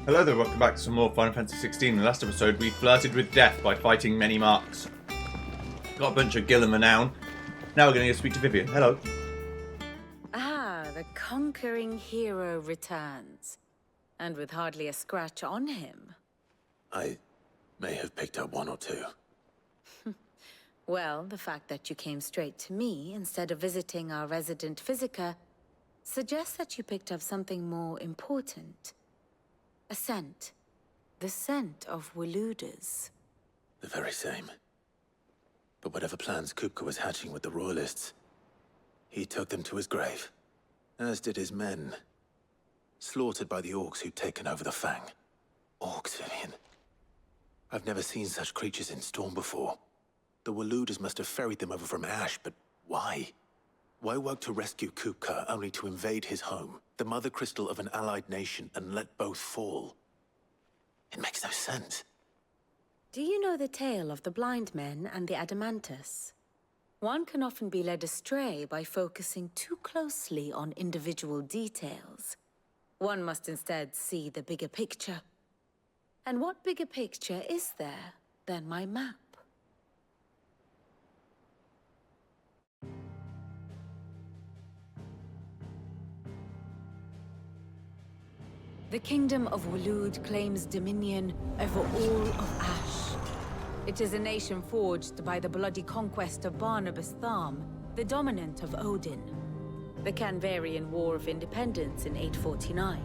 Hello there, welcome back to some more Final Fantasy XVI. In the last episode, we flirted with death by fighting many marks. Got a bunch of Gil and Renown. Now we're going to go speak to Vivian. Hello. Ah, the conquering hero returns. And with hardly a scratch on him. I may have picked up one or two. Well, the fact that you came straight to me instead of visiting our resident physiker suggests that you picked up something more important. A scent. The scent of Waludas. The very same. But whatever plans Kupka was hatching with the Royalists, he took them to his grave. As did his men. Slaughtered by the Orcs who'd taken over the Fang. Orcs, Vivian. I've never seen such creatures in Storm before. The Waludas must have ferried them over from Ash, but why? Why work to rescue Kupka only to invade his home, the mother crystal of an allied nation, and let both fall? It makes no sense. Do you know the tale of the blind men and the Adamantus? One can often be led astray by focusing too closely on individual details. One must instead see the bigger picture. And what bigger picture is there than my map? The Kingdom of Waloed claims dominion over all of Ash. It is a nation forged by the bloody conquest of Barnabas Tharm, the dominant of Odin. The Canvarian War of Independence in 849.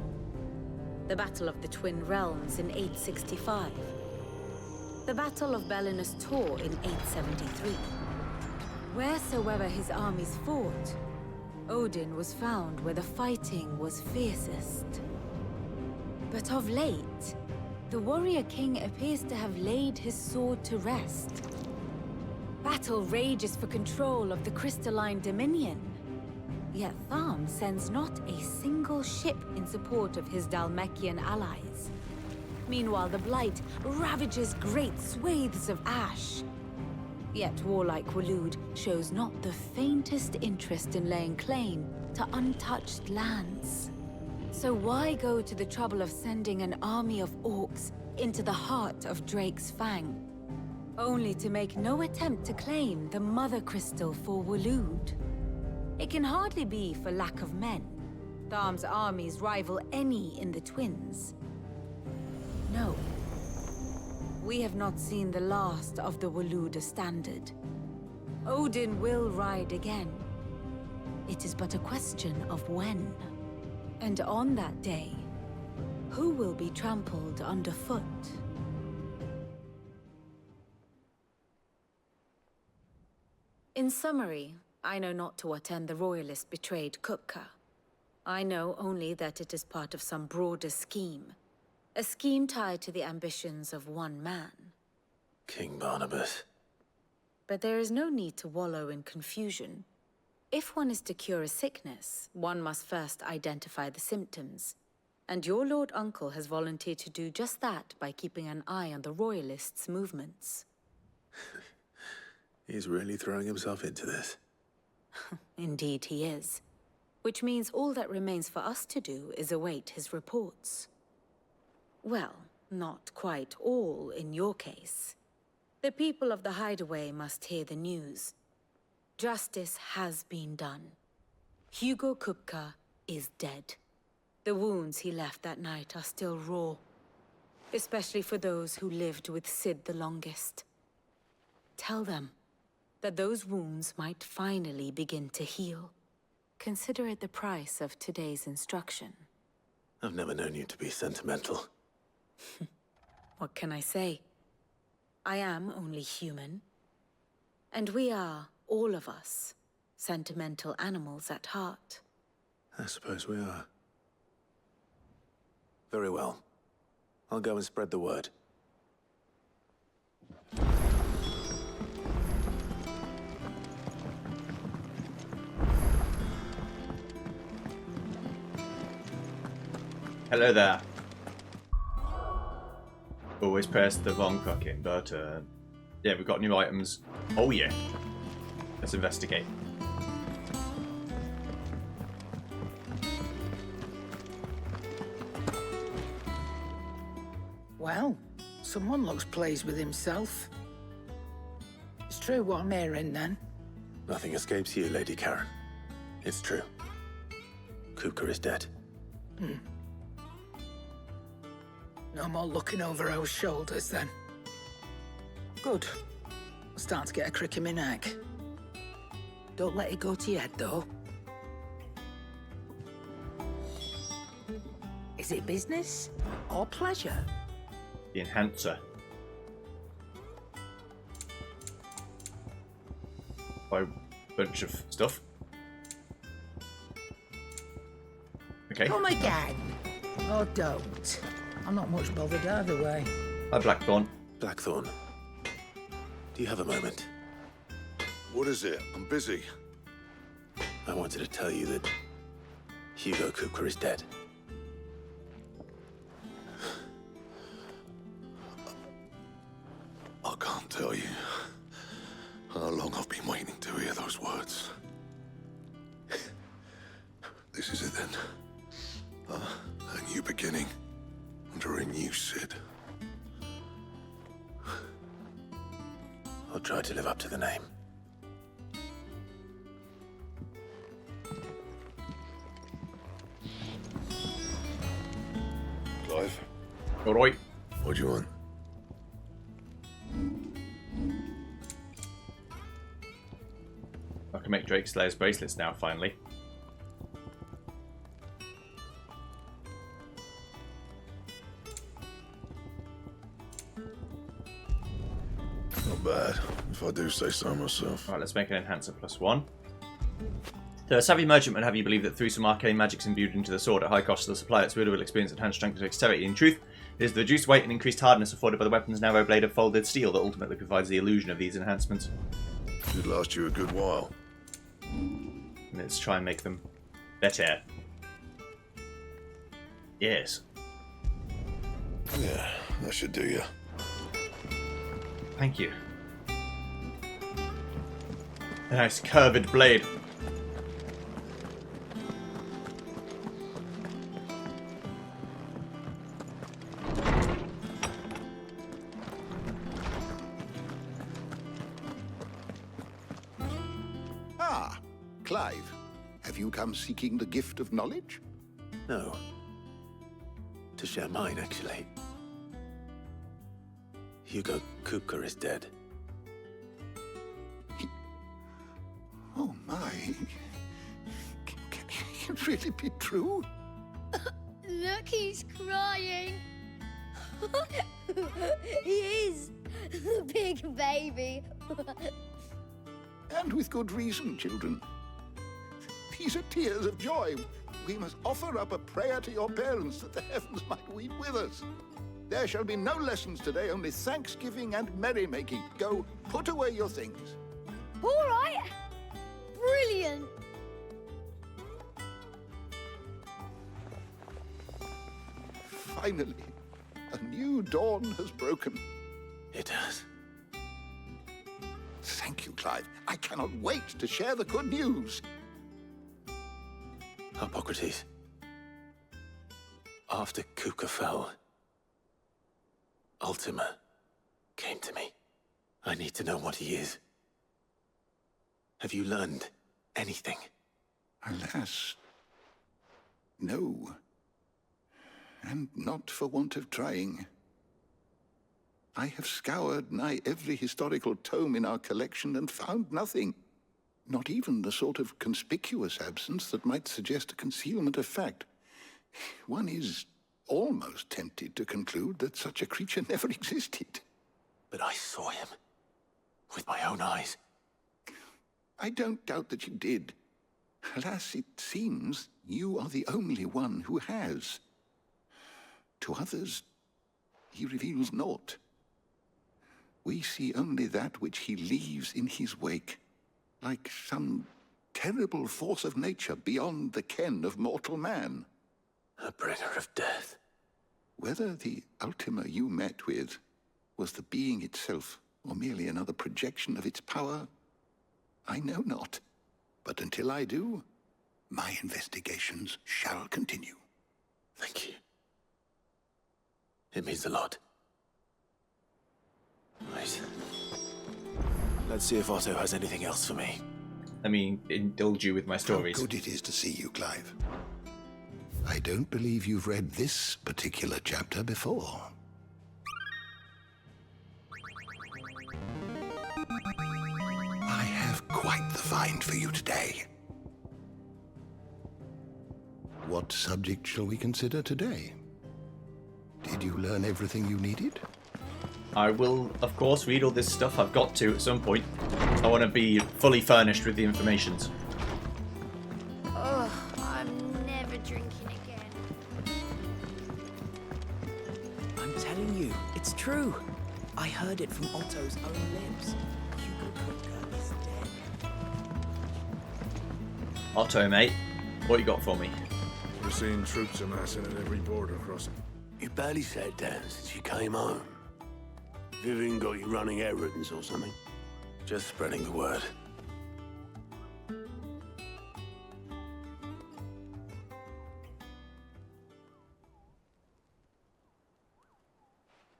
The Battle of the Twin Realms in 865. The Battle of Belinus Tor in 873. Wheresoever his armies fought, Odin was found where the fighting was fiercest. But of late, the warrior king appears to have laid his sword to rest. Battle rages for control of the crystalline dominion. Yet Tharm sends not a single ship in support of his Dhalmekian allies. Meanwhile, the Blight ravages great swathes of Ash. Yet warlike Waloed shows not the faintest interest in laying claim to untouched lands. So why go to the trouble of sending an army of orcs into the heart of Drake's Fang, only to make no attempt to claim the Mother Crystal for Waloed? It can hardly be for lack of men. Tharm's armies rival any in the Twins. No. We have not seen the last of the Waluda standard. Odin will ride again. It is but a question of when. And on that day, who will be trampled underfoot? In summary, I know not to what end the Royalists betrayed Kupka. I know only that it is part of some broader scheme. A scheme tied to the ambitions of one man. King Barnabas. But there is no need to wallow in confusion. If one is to cure a sickness, one must first identify the symptoms. And your Lord Uncle has volunteered to do just that by keeping an eye on the Royalists' movements. He's really throwing himself into this. Indeed he is. Which means all that remains for us to do is await his reports. Well, not quite all in your case. The people of the Hideaway must hear the news. Justice has been done. Hugo Kupka is dead. The wounds he left that night are still raw. Especially for those who lived with Sid the longest. Tell them that those wounds might finally begin to heal. Consider it the price of today's instruction. I've never known you to be sentimental. What can I say? I am only human. And we are, all of us, sentimental animals at heart. I suppose we are. Very well. I'll go and spread the word. Hello there. Always press the wrong fucking button. Yeah, we've got new items. Oh yeah. Let's investigate. Well, someone looks pleased with himself. It's true what I'm hearing, then. Nothing escapes you, Lady Karen. It's true. Kupka is dead. No more looking over our shoulders, then. Good. I'm starting to get a crick in my neck. Don't let it go to your head, though. Is it business or pleasure? The enhancer. By a bunch of stuff. Okay. Oh my god! Oh, don't. I'm not much bothered either way. Hi, Blackthorn. Blackthorn, do you have a moment? What is it? I'm busy. I wanted to tell you that Hugo Kupka is dead. I can't tell you how long I've been waiting to hear those words. This is it then. A new beginning under a new Sid. I'll try to live up to the name. Clive, All right. what do you want? I can make Drake Slayer's bracelets now, finally. Not bad, if I do say so myself. Alright, let's make an enhancer +1. The savvy merchant would have you believe that through some arcane magics imbued into the sword at high cost to the supplier, its wielder will experience enhanced strength and dexterity. In truth, it is the reduced weight and increased hardness afforded by the weapon's narrow blade of folded steel that ultimately provides the illusion of these enhancements. Should last you a good while. Let's try and make them better. Yes. Yeah, that should do you. Thank you. A nice curved blade. Ah, Clive. Have you come seeking the gift of knowledge? No. To share mine, actually. Hugo Kupka is dead. Oh my. Can it really be true? Look, he's crying. He is. The big baby. And with good reason, children. These are tears of joy. We must offer up a prayer to your parents that the heavens might weep with us. There shall be no lessons today, only thanksgiving and merrymaking. Go, put away your things. All right. Brilliant. Finally, a new dawn has broken. It has. Thank you, Clive. I cannot wait to share the good news. Hippocrates. After Kupka fell, Ultima came to me. I need to know what he is. Have you learned anything? Alas, no. And not for want of trying. I have scoured nigh every historical tome in our collection and found nothing. Not even the sort of conspicuous absence that might suggest a concealment of fact. One is almost tempted to conclude that such a creature never existed. But I saw him. With my own eyes. I don't doubt that you did. Alas, it seems you are the only one who has. To others, he reveals naught. We see only that which he leaves in his wake, like some terrible force of nature beyond the ken of mortal man. A bringer of death. Whether the Ultima you met with was the being itself, or merely another projection of its power, I know not. But until I do, my investigations shall continue. Thank you. It means a lot. Right. Let's see if Otto has anything else for me. Let me indulge you with my How stories. good it is to see you, Clive. I don't believe you've read this particular chapter before. I have quite the find for you today. What subject shall we consider today? Did you learn everything you needed? I will, of course, read all this stuff. I've got to at some point. I want to be fully furnished with the informations. Ugh, I'm never drinking again. I'm telling you, it's true. I heard it from Otto's own lips. Hugo Kupka is dead. Otto, mate, what you got for me? We're seeing troops amassing at every border crossing. You barely sat down since you came home. Vivian got you running errands or something? Just spreading the word.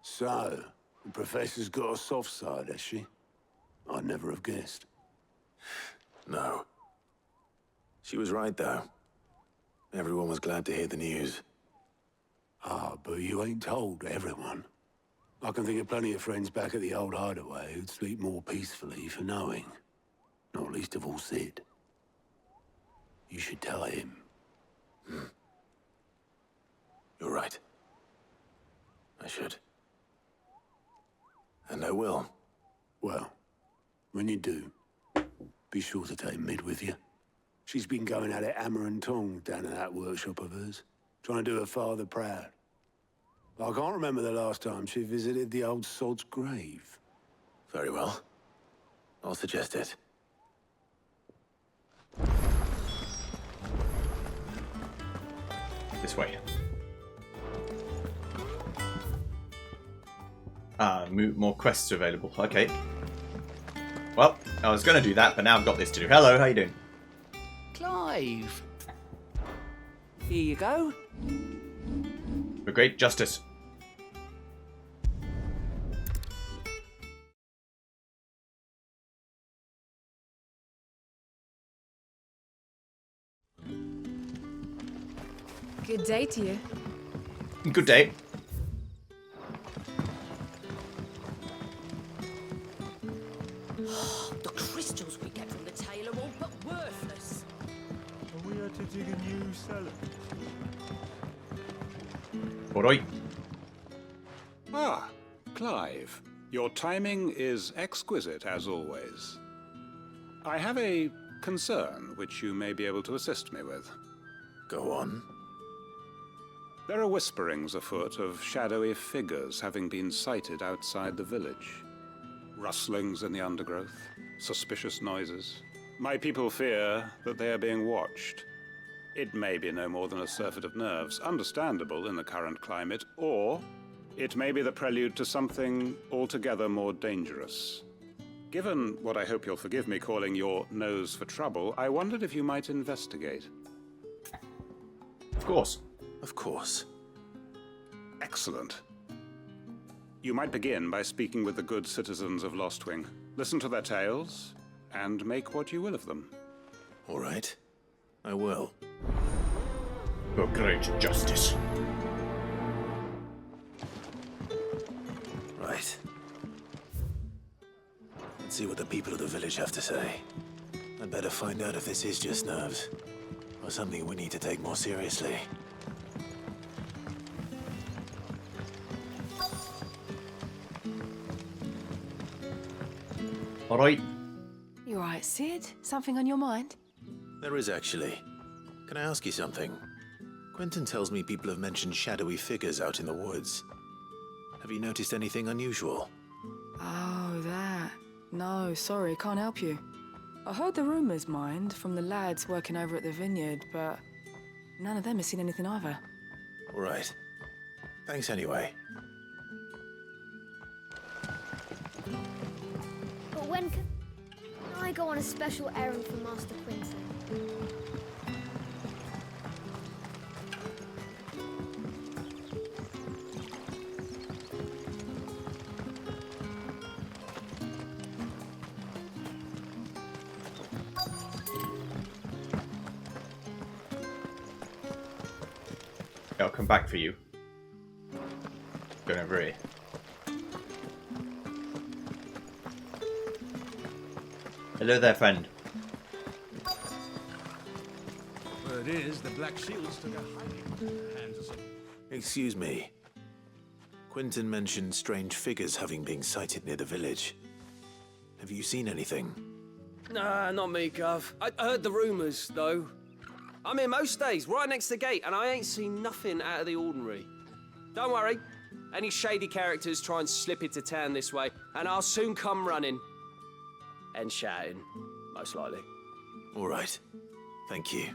So, the Professor's got a soft side, has she? I'd never have guessed. No. She was right, though. Everyone was glad to hear the news. Ah, but you ain't told everyone. I can think of plenty of friends back at the old hideaway who'd sleep more peacefully for knowing. Not least of all Sid. You should tell him. You're right. I should. And I will. Well, when you do, be sure to take Mid with you. She's been going at it hammer and tongs down in that workshop of hers, trying to do her father proud. I can't remember the last time she visited the old sod's grave. Very well. I'll suggest it. This way. More quests available. Okay. Well, I was going to do that, but now I've got this to do. Hello, how you doing? Clive. Here you go. For great justice. Good day to you. Good day. The crystals we get from the tail are all but worthless. Are we to dig a new cellar? Alright. Ah, Clive. Your timing is exquisite, as always. I have a concern which you may be able to assist me with. Go on. There are whisperings afoot of shadowy figures having been sighted outside the village. Rustlings in the undergrowth, suspicious noises. My people fear that they are being watched. It may be no more than a surfeit of nerves, understandable in the current climate, or it may be the prelude to something altogether more dangerous. Given what I hope you'll forgive me calling your nose for trouble, I wondered if you might investigate. Of course. Of course. Excellent. You might begin by speaking with the good citizens of Lostwing. Listen to their tales, and make what you will of them. All right. I will. For great justice. Right. Let's see what the people of the village have to say. I'd better find out if this is just nerves, or something we need to take more seriously. Alright. You right, Sid? Something on your mind? There is actually. Can I ask you something? Quentin tells me people have mentioned shadowy figures out in the woods. Have you noticed anything unusual? Oh, that. No, sorry, can't help you. I heard the rumours, mind, from the lads working over at the vineyard, but none of them has seen anything either. All right. Thanks anyway. But when can I go on a special errand for Master Quincy? I'll come back for you. Going over here. Hello there, friend. Word is the Black Shields took a hiding. Hands us. Excuse me. Quentin mentioned strange figures having been sighted near the village. Have you seen anything? Nah, not me, Gov. I heard the rumours, though. I'm here most days, right next to the gate, and I ain't seen nothing out of the ordinary. Don't worry. Any shady characters try and slip into town this way, and I'll soon come running. And shouting, most likely. All right. Thank you.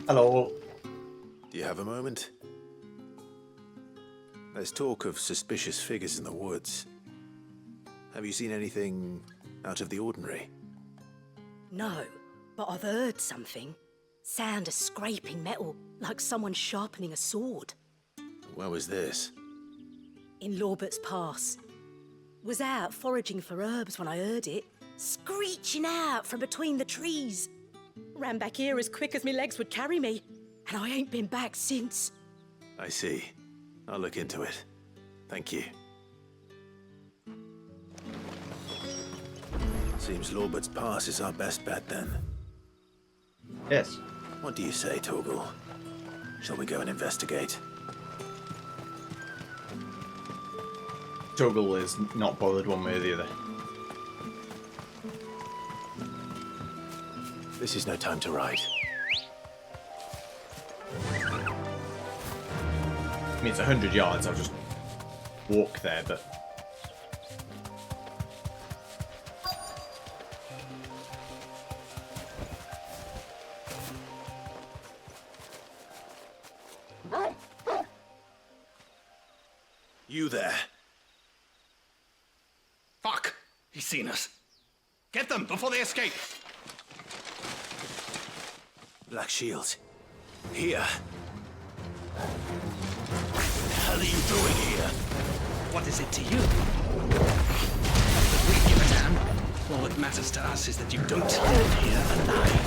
Hello. Do you have a moment? There's talk of suspicious figures in the woods. Have you seen anything out of the ordinary? No, but I've heard something. Sound of scraping metal, like someone sharpening a sword. Where was this? In Lorbert's Pass. Was out foraging for herbs when I heard it, screeching out from between the trees. Ran back here as quick as my legs would carry me, and I ain't been back since. I see. I'll look into it. Thank you. Seems Lorbert's Pass is our best bet then. Yes. What do you say, Torgal? Shall we go and investigate? Torgal is not bothered one way or the other. This is no time to ride. I mean, it's 100 yards, I'll just walk there, but... You there? Fuck! He's seen us. Get them before they escape! Black Shields. Here. What the hell are you doing here? What is it to you? That we give a damn? All that matters to us is that you don't live here alive.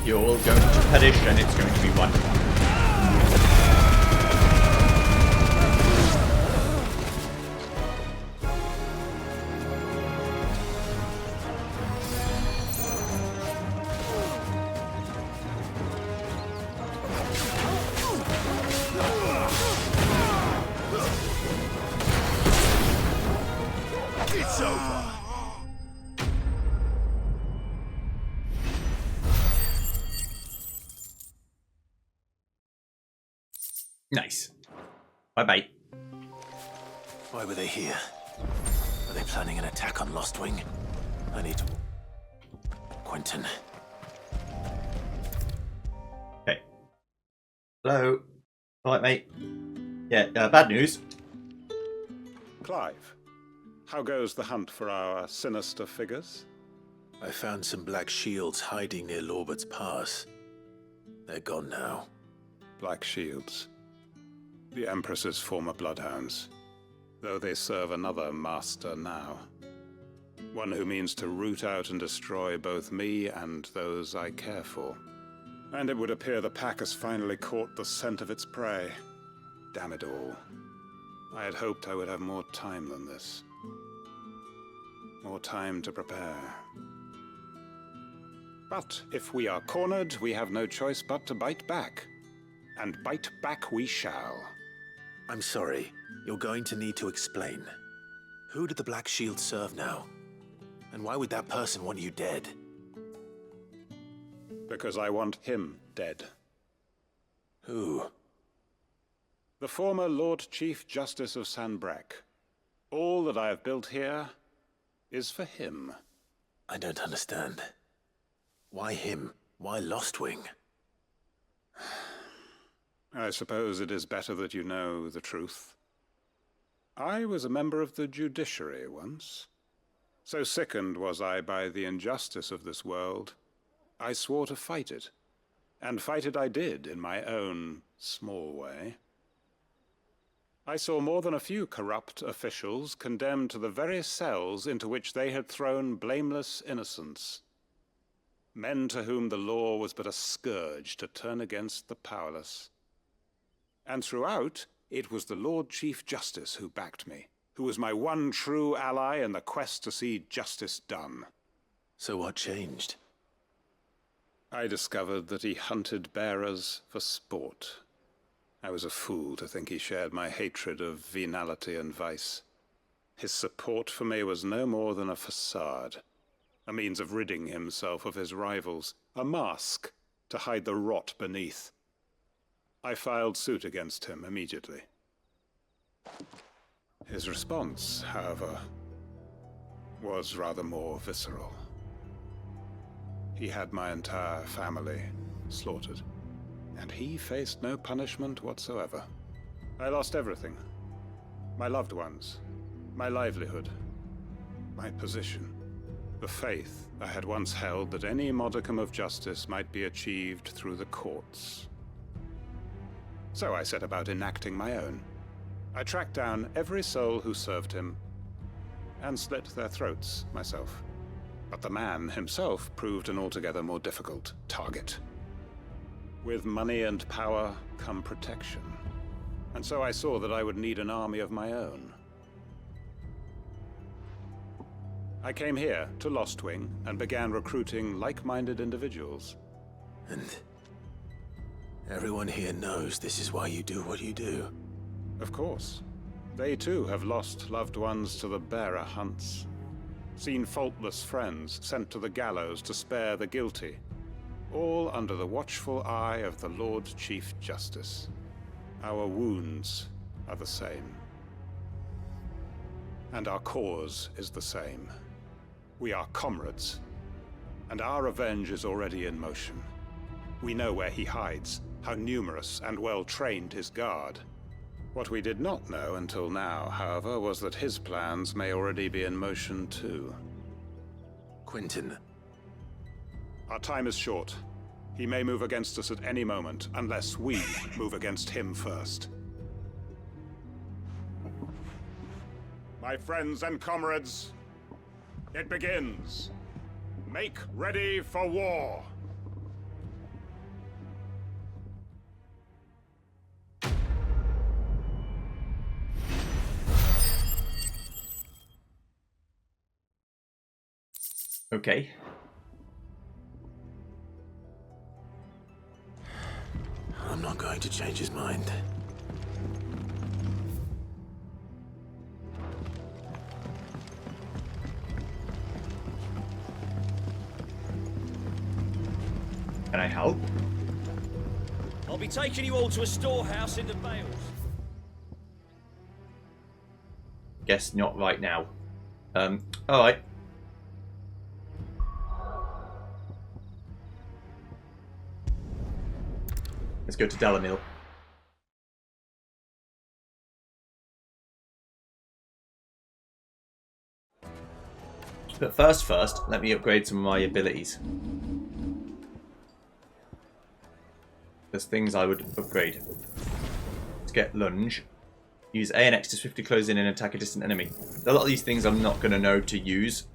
You're all going to perish, and it's going to be wonderful. It's over. Nice. Bye-bye. Why were they here? Are they planning an attack on Lost Wing? I need to... Quentin. Okay. Hello. Alright, mate. Yeah, bad news. Clive, how goes the hunt for our sinister figures? I found some Black Shields hiding near Lorbert's Pass. They're gone now. Black Shields. The Empress's former bloodhounds, though they serve another master now. One who means to root out and destroy both me and those I care for. And it would appear the pack has finally caught the scent of its prey. Damn it all. I had hoped I would have more time than this. More time to prepare. But if we are cornered, we have no choice but to bite back. And bite back we shall. I'm sorry. You're going to need to explain. Who did the Black Shield serve now? And why would that person want you dead? Because I want him dead. Who? The former Lord Chief Justice of Sanbreque. All that I have built here is for him. I don't understand. Why him? Why Lostwing? I suppose it is better that you know the truth. I was a member of the judiciary once. So sickened was I by the injustice of this world, I swore to fight it. And fight it I did, in my own small way. I saw more than a few corrupt officials condemned to the very cells into which they had thrown blameless innocents. Men to whom the law was but a scourge to turn against the powerless. And throughout, it was the Lord Chief Justice who backed me, who was my one true ally in the quest to see justice done. So what changed? I discovered that he hunted bearers for sport. I was a fool to think he shared my hatred of venality and vice. His support for me was no more than a facade, a means of ridding himself of his rivals, a mask to hide the rot beneath. I filed suit against him immediately. His response, however, was rather more visceral. He had my entire family slaughtered, and he faced no punishment whatsoever. I lost everything. My loved ones, my livelihood, my position, the faith I had once held that any modicum of justice might be achieved through the courts. So I set about enacting my own. I tracked down every soul who served him, and slit their throats myself. But the man himself proved an altogether more difficult target. With money and power come protection, and so I saw that I would need an army of my own. I came here to Lostwing and began recruiting like-minded individuals. And everyone here knows this is why you do what you do. Of course. They too have lost loved ones to the bearer hunts. Seen faultless friends sent to the gallows to spare the guilty. All under the watchful eye of the Lord Chief Justice. Our wounds are the same. And our cause is the same. We are comrades. And our revenge is already in motion. We know where he hides, how numerous and well-trained his guard. What we did not know until now, however, was that his plans may already be in motion too. Quentin. Our time is short. He may move against us at any moment, unless we move against him first. My friends and comrades, it begins. Make ready for war. Okay. I'm not going to change his mind. Can I help? I'll be taking you all to a storehouse in the Vales. Guess not right now. Alright. Let's go to Delamil. But first, let me upgrade some of my abilities. There's things I would upgrade. Let's get Lunge. Use A and X to swiftly close in and attack a distant enemy. A lot of these things I'm not going to know to use.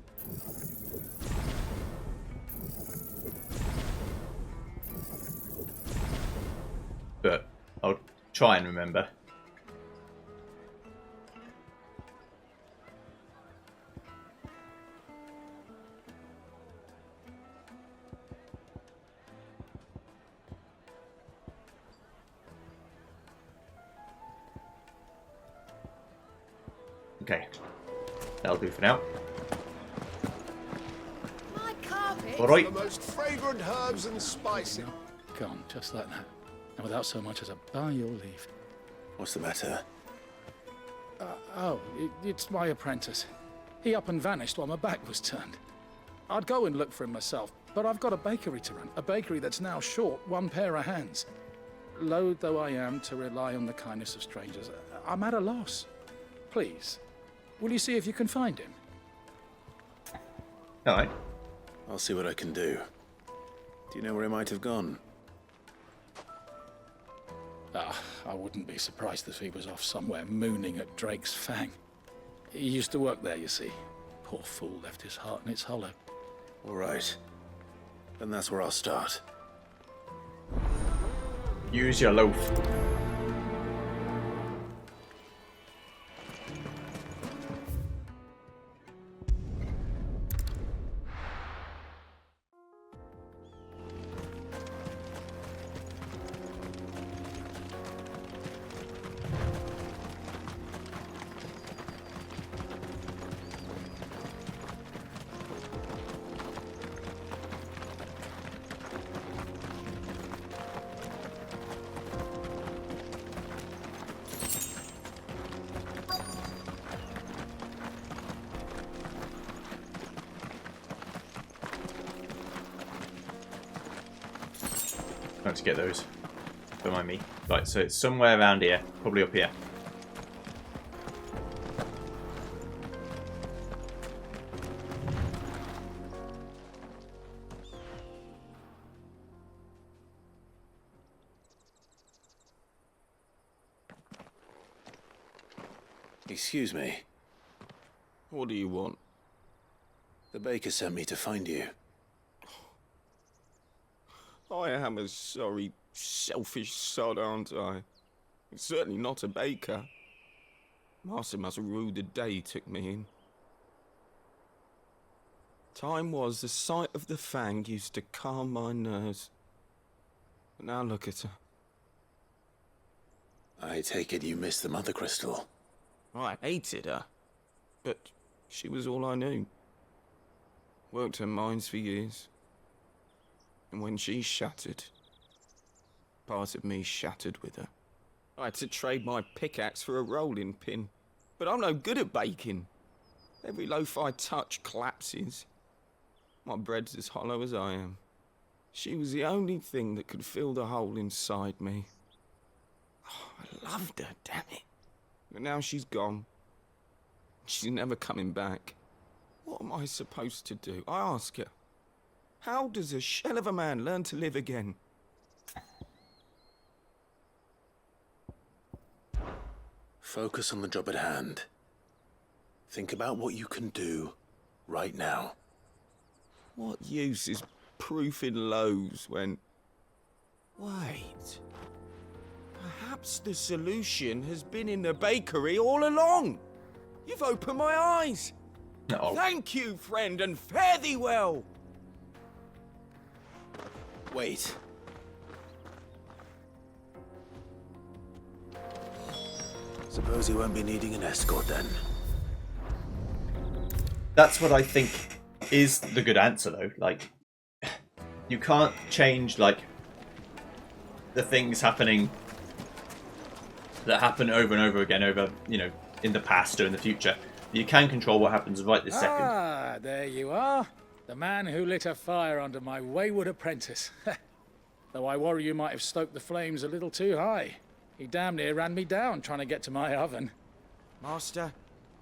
But I'll try and remember. Okay. That'll do for now. My carpet. All right. The most fragrant herbs and spices. Gone, just like that. And without so much as a by your leave. What's the matter? It's my apprentice. He up and vanished while my back was turned. I'd go and look for him myself, but I've got a bakery to run. A bakery that's now short one pair of hands. Loath though I am to rely on the kindness of strangers, I'm at a loss. Please, will you see if you can find him? All right. I'll see what I can do. Do you know where he might have gone? I wouldn't be surprised if he was off somewhere mooning at Drake's Fang. He used to work there, you see. Poor fool left his heart in its hollow. All right. Then that's where I'll start. Use your loaf. To get those. Don't mind me. Right, so it's somewhere around here. Probably up here. Excuse me. What do you want? The baker sent me to find you. I am a sorry, selfish sod, aren't I? Certainly not a baker. Master must have ruled the day he took me in. Time was the sight of the Fang used to calm my nerves. But now look at her. I take it you missed the Mother Crystal. I hated her. But she was all I knew. Worked her mines for years. And when she shattered, part of me shattered with her. I had to trade my pickaxe for a rolling pin. But I'm no good at baking. Every loaf I touch collapses. My bread's as hollow as I am. She was the only thing that could fill the hole inside me. Oh, I loved her, damn it. But now she's gone. She's never coming back. What am I supposed to do? I ask her. How does a shell of a man learn to live again? Focus on the job at hand. Think about what you can do right now. What use is proofing loaves when... Wait. Perhaps the solution has been in the bakery all along. You've opened my eyes. No. Thank you, friend, and fare thee well. Wait. Suppose you won't be needing an escort then. That's what I think is the good answer, though. Like, you can't change, like, the things happening that happen over and over again over, you know, in the past or in the future. You can control what happens right this second. Ah, there you are. The man who lit a fire under my wayward apprentice. Though I worry you might have stoked the flames a little too high. He damn near ran me down trying to get to my oven. Master,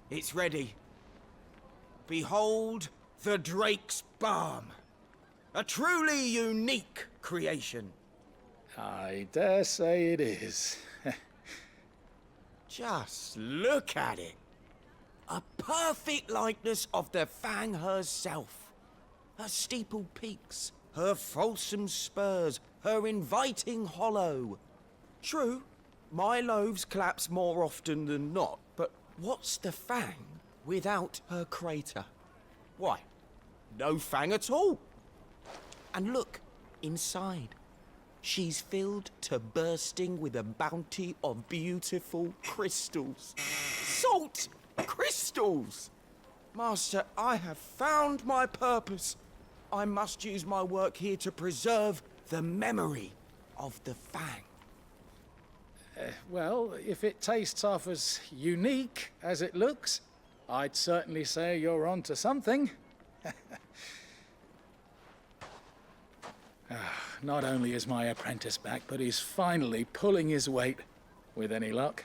it's ready. Behold the Drake's Balm. A truly unique creation. I dare say it is. Just look at it. A perfect likeness of the Fang herself. Her steeple peaks, her fulsome spurs, her inviting hollow. True, my loaves collapse more often than not, but what's the Fang without her crater? Why, no Fang at all. And look, inside. She's filled to bursting with a bounty of beautiful crystals. Salt Crystals! Master, I have found my purpose. I must use my work here to preserve the memory of the Fang. Well, if it tastes half as unique as it looks, I'd certainly say you're onto something. Not only is my apprentice back, but he's finally pulling his weight. With any luck,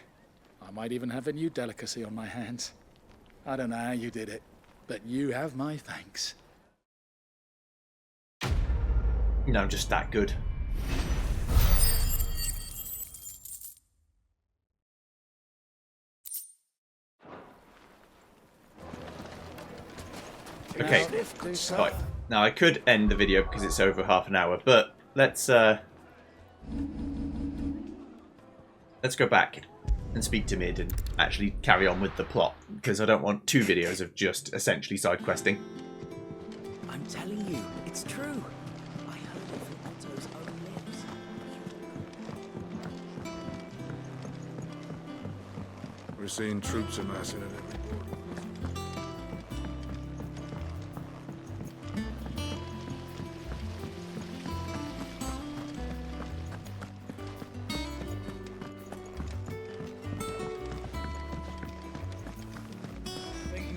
I might even have a new delicacy on my hands. I don't know how you did it, but you have my thanks. No, just that good. Okay, right. Now I could end the video because it's over half an hour, but let's go back and speak to Mid and actually carry on with the plot, because I don't want 2 videos of just essentially side questing. I'm telling you, it's true. I heard it from Otto's own lips. We're seeing troops amassing at every port.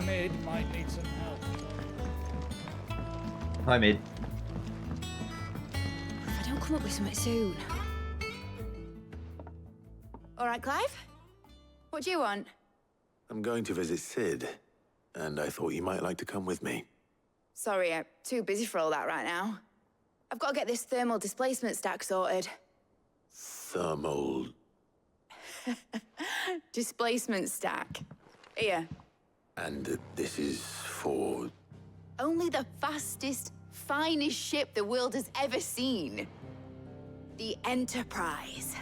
Mid might need some help. Hi, Mid. If I don't come up with something soon. All right, Clive? What do you want? I'm going to visit Sid, and I thought you might like to come with me. Sorry, I'm too busy for all that right now. I've got to get this thermal displacement stack sorted. Thermal... Displacement stack. Here. And this is for... Only the fastest, finest ship the world has ever seen. The Enterprise.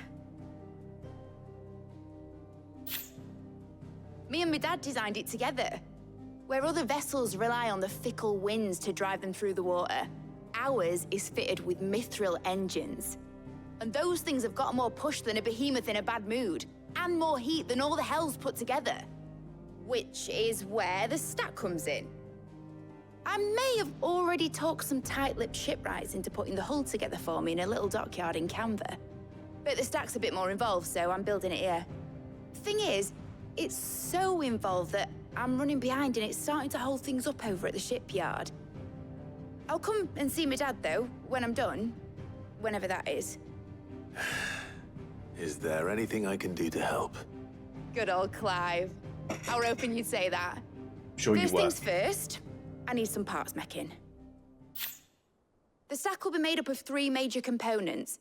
Me and my dad designed it together. Where other vessels rely on the fickle winds to drive them through the water, ours is fitted with mithril engines. And those things have got more push than a behemoth in a bad mood, and more heat than all the hells put together. Which is where the stack comes in. I may have already talked some tight-lipped shipwrights into putting the hull together for me in a little dockyard in Canva. But the stack's a bit more involved, so I'm building it here. Thing is, it's so involved that I'm running behind and it's starting to hold things up over at the shipyard. I'll come and see my dad, though, when I'm done. Whenever that is. Is there anything I can do to help? Good old Clive. I were hoping you'd say that. Sure you were. First things first, I need some parts meching. The stack will be made up of 3 major components.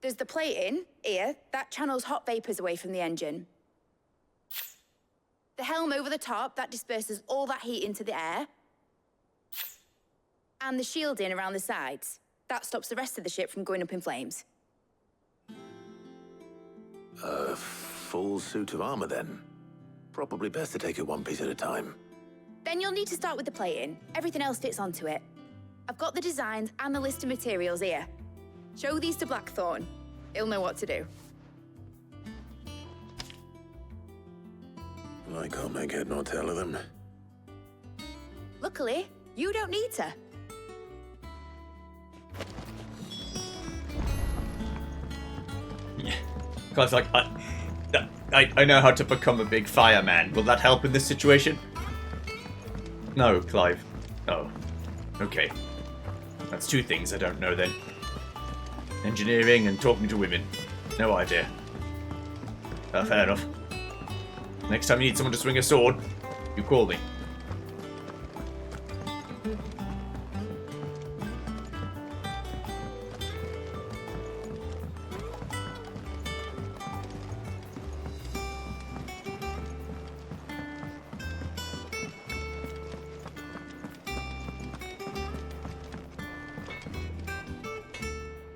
There's the plating, here, that channels hot vapors away from the engine. The helm over the top, that disperses all that heat into the air. And the shielding around the sides. That stops the rest of the ship from going up in flames. Full suit of armor, then. Probably best to take it one piece at a time. Then you'll need to start with the plating. Everything else fits onto it. I've got the designs and the list of materials here. Show these to Blackthorn. He'll know what to do. I can't make head nor tail of them. Luckily, you don't need to. Yeah. Clive's like, I know how to become a big fireman. Will that help in this situation? No, Clive. Oh. Okay. That's 2 things I don't know then. Engineering and talking to women. No idea. Fair enough. Next time you need someone to swing a sword, you call me.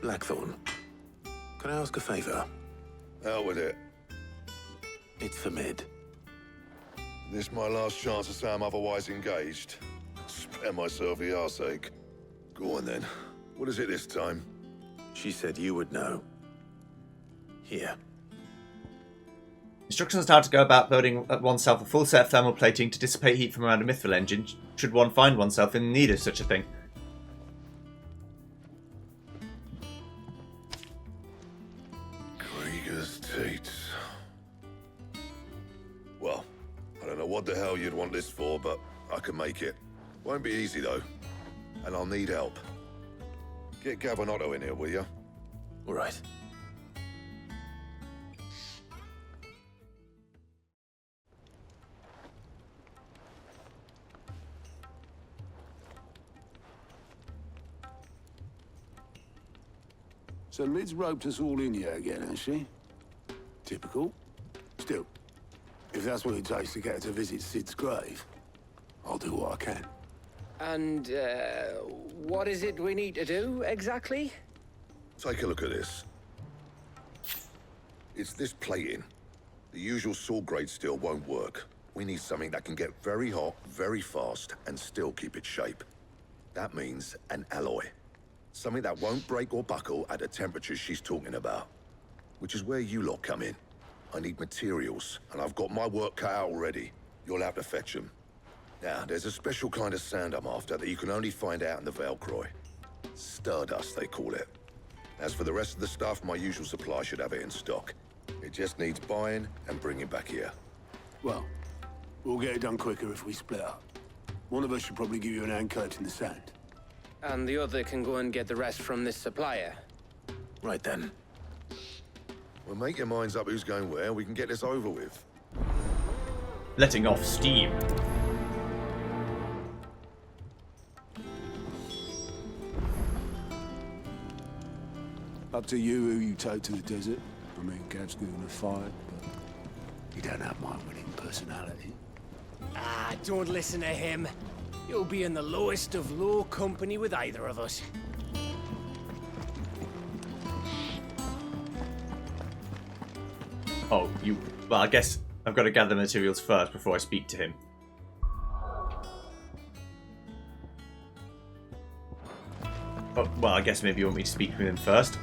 Blackthorn, can I ask a favor? Out with it. It's for Mid. This my last chance to say I'm otherwise engaged. Spare myself the arseache. Go on then. What is it this time? She said you would know. Here. Instructions on how to go about building oneself a full set of thermal plating to dissipate heat from around a mithril engine, should one find oneself in need of such a thing. Krieger's Teats. Well, I don't know what the hell you'd want this for, but I can make it. Won't be easy, though. And I'll need help. Get Gav and Otto in here, will you? All right. So Lid's roped us all in here again, has she? Typical. Still, if that's what it takes to get her to visit Sid's grave, I'll do what I can. And, what is it we need to do, exactly? Take a look at this. It's this plating. The usual sword-grade steel won't work. We need something that can get very hot, very fast, and still keep its shape. That means an alloy. Something that won't break or buckle at the temperatures she's talking about. Which is where you lot come in. I need materials, and I've got my work cut out already. You'll have to fetch them. Now, there's a special kind of sand I'm after that you can only find out in the Velcroy. Stardust, they call it. As for the rest of the stuff, my usual supply should have it in stock. It just needs buying and bringing back here. Well, we'll get it done quicker if we split up. One of us should probably give you an hand collecting the sand. And the other can go and get the rest from this supplier. Right then. Well, make your minds up who's going where. We can get this over with. Letting off steam. Up to you who you take to the desert. I mean, Gav's good in a fight, but you don't have my winning personality. Ah, don't listen to him. You'll be in the lowest of low company with either of us. Oh, you... Well, I guess I've got to gather materials first before I speak to him. Oh, well, I guess maybe you want me to speak with him first.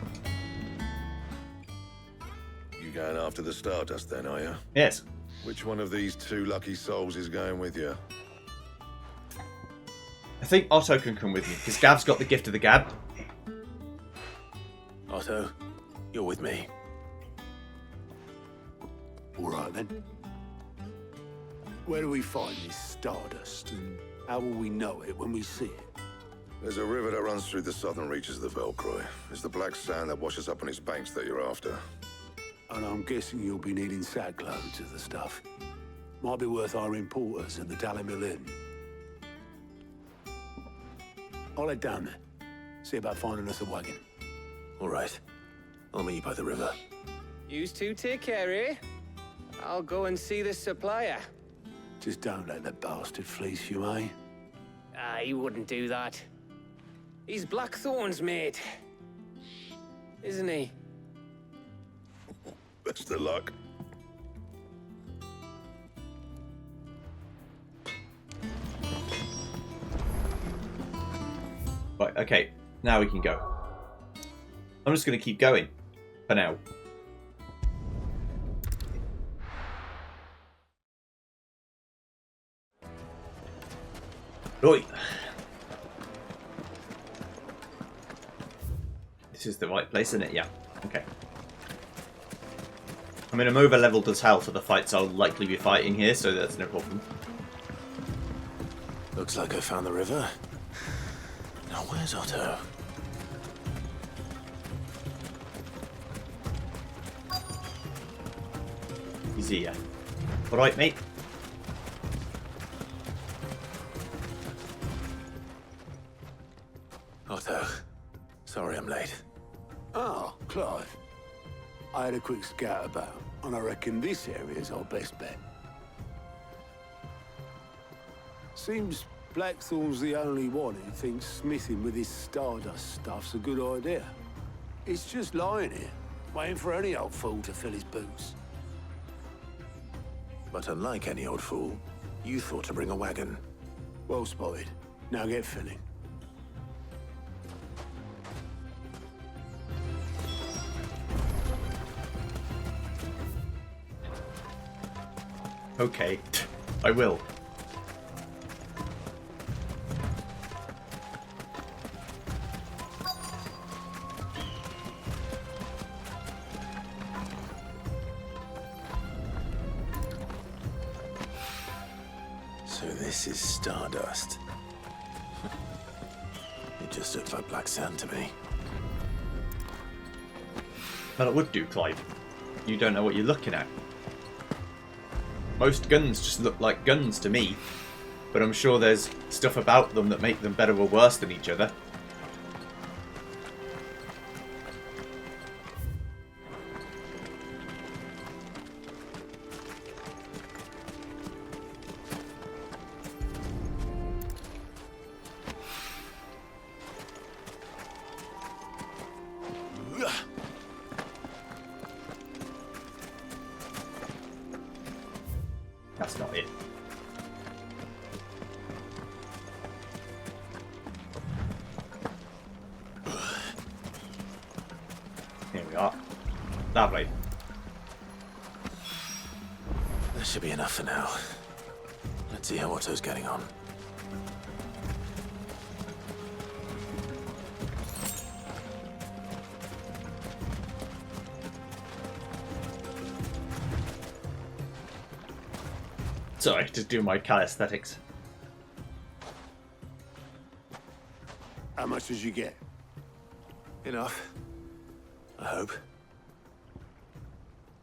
You going after the Stardust then, are you? Yes. Which one of these two lucky souls is going with you? I think Otto can come with me, because Gav's got the gift of the gab. Otto, you're with me. All right, then. Where do we find this Stardust, and how will we know it when we see it? There's a river that runs through the southern reaches of the Velcroy. It's the black sand that washes up on its banks that you're after. And I'm guessing you'll be needing sackloads of the stuff. Might be worth hiring porters at the Dalimil Inn. I'll head down there. See about finding us a wagon. All right. I'll meet you by the river. Yous two take care, eh? I'll go and see this supplier. Just don't let the bastard fleece you, eh? Ah, he wouldn't do that. He's Blackthorn's mate. Isn't he? Best of luck. Right, okay. Now we can go. I'm just going to keep going. For now. Right. This is the right place, isn't it? Yeah. Okay. I mean, I'm over-leveled as hell for the fights I'll likely be fighting here, so that's no problem. Looks like I found the river. Now where's Otto? He's here. Alright, mate. Otto, sorry I'm late. Oh, Clive. I had a quick scout about, and I reckon this area's our best bet. Seems Blackthorn's the only one who thinks smithing with this Stardust stuff's a good idea. It's just lying here, waiting for any old fool to fill his boots. But unlike any old fool, you thought to bring a wagon. Well spotted. Now get filling. Okay, I will. So this is stardust. It just looks like black sand to me. Well, it would do, Clive. You don't know what you're looking at. Most guns just look like guns to me, but I'm sure there's stuff about them that make them better or worse than each other. That's not it. Here we are. Lovely. That should be enough for now. Let's see how Otto's getting on. Sorry, just doing my calisthenics. How much did you get? Enough. I hope.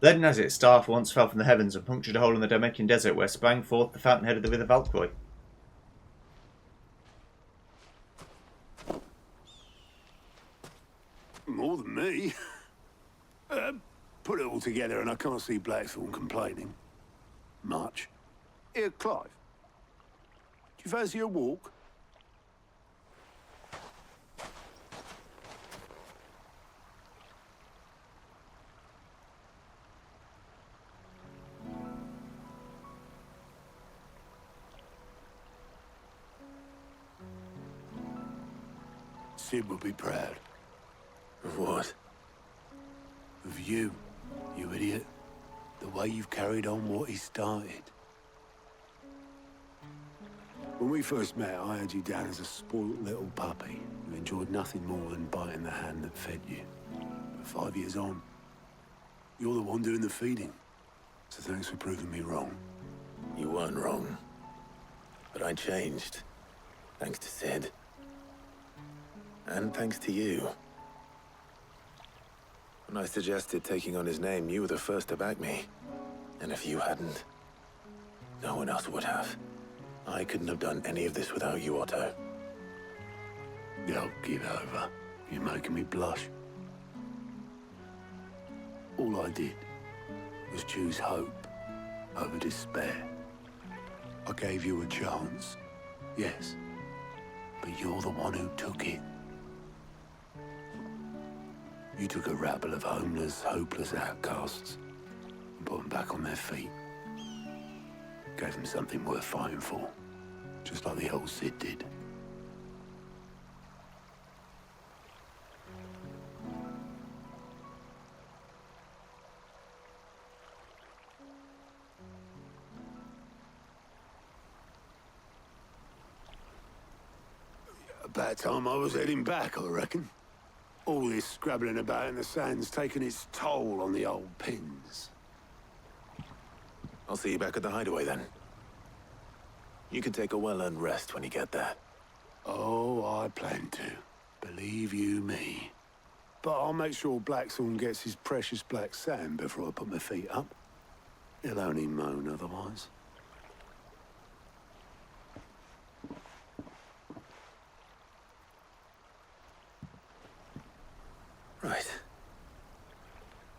Legend has it, Staff once fell from the heavens and punctured a hole in the Dominican desert where sprang forth the fountainhead of the river Valkroy. More than me. Put it all together and I can't see Blackthorn complaining. Much. Here, Clive. Do you fancy a walk? Sid will be proud. Of what? Of you, you idiot. The way you've carried on what he started. When we first met, I had you down as a spoilt little puppy who enjoyed nothing more than biting the hand that fed you. But 5 years on, you're the one doing the feeding. So thanks for proving me wrong. You weren't wrong. But I changed. Thanks to Sid. And thanks to you. When I suggested taking on his name, you were the first to back me. And if you hadn't, no one else would have. I couldn't have done any of this without you, Otto. Don't give over. You're making me blush. All I did was choose hope over despair. I gave you a chance, yes, but you're the one who took it. You took a rabble of homeless, hopeless outcasts and put them back on their feet. Gave them something worth fighting for, just like the old Sid did. About time I was heading back, I reckon. All this scrabbling about in the sand's taken its toll on the old pins. I'll see you back at the hideaway then. You can take a well-earned rest when you get there. Oh, I plan to. Believe you me. But I'll make sure Blackthorn gets his precious black sand before I put my feet up. He'll only moan otherwise. Right.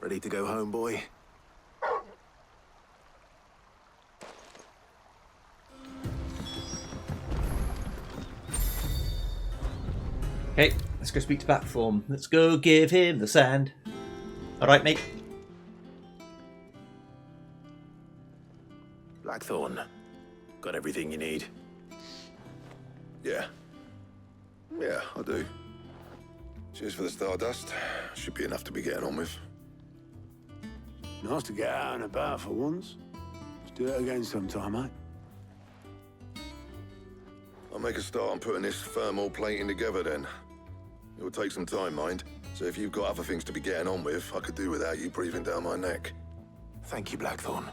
Ready to go home, boy? Okay, let's go speak to Batform. Let's go give him the sand. Alright, mate. Blackthorn. Got everything you need? Yeah. Yeah, I do. Cheers for the stardust. Should be enough to be getting on with. Nice to get out and about for once. It's Do it again sometime, eh? I'll make a start on putting this thermal plating together then. It will take some time, mind. So if you've got other things to be getting on with, I could do without you breathing down my neck. Thank you, Blackthorn.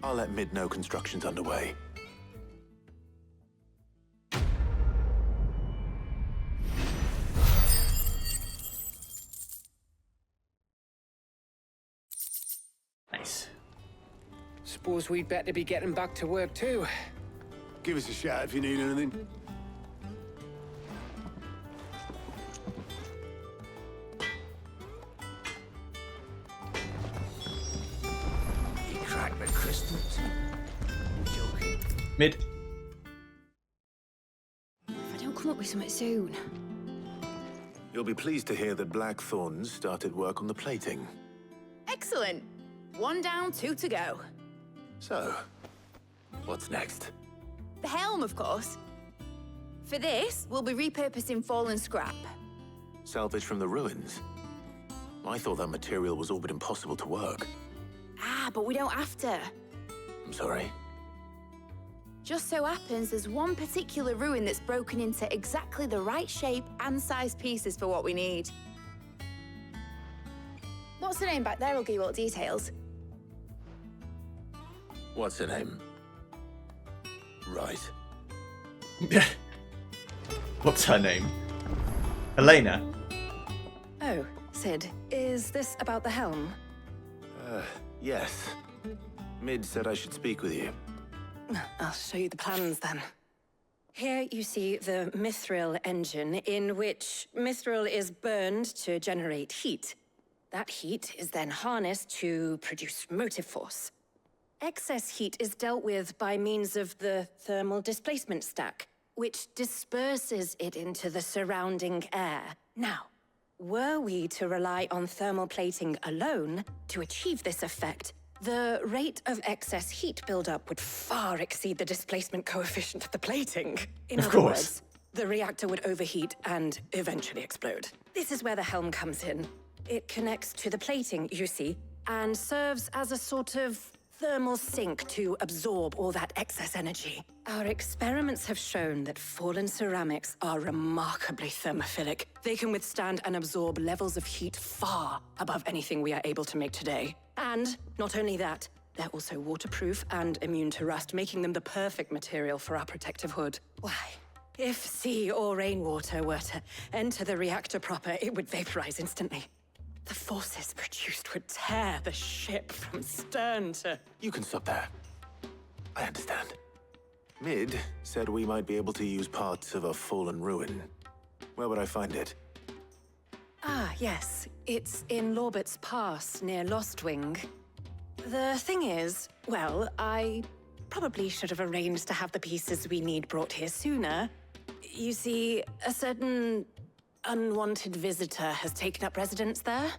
I'll let Mid know construction's underway. Nice. Suppose we'd better be getting back to work too. Give us a shout if you need anything. You crack the crystals. I'm joking. Mid. If I don't come up with something soon. You'll be pleased to hear that Blackthorn's started work on the plating. Excellent. 1 down, 2 to go. So, what's next? The helm, of course. For this, we'll be repurposing fallen scrap. Salvage from the ruins? I thought that material was all but impossible to work. Ah, but we don't have to. I'm sorry. Just so happens there's one particular ruin that's broken into exactly the right shape and size pieces for what we need. What's the name back there? I'll give you all the details. What's her name? Right. What's her name? Elena. Oh, Sid, is this about the helm? Yes. Mid said I should speak with you. I'll show you the plans then. Here you see the mithril engine, in which mithril is burned to generate heat. That heat is then harnessed to produce motive force. Excess heat is dealt with by means of the thermal displacement stack, which disperses it into the surrounding air. Now, were we to rely on thermal plating alone to achieve this effect, the rate of excess heat buildup would far exceed the displacement coefficient of the plating. In other words, the reactor would overheat and eventually explode. This is where the helm comes in. It connects to the plating, you see, and serves as a sort of thermal sink to absorb all that excess energy. Our experiments have shown that fallen ceramics are remarkably thermophilic. They can withstand and absorb levels of heat far above anything we are able to make today. And not only that, they're also waterproof and immune to rust, making them the perfect material for our protective hood. Why? If sea or rainwater were to enter the reactor proper, it would vaporize instantly. The forces produced would tear the ship from stern to... You can stop there. I understand. Mid said we might be able to use parts of a fallen ruin. Where would I find it? Ah, yes. It's in Lorbert's Pass, near Lostwing. The thing is, well, I probably should have arranged to have the pieces we need brought here sooner. You see, a certain unwanted visitor has taken up residence there.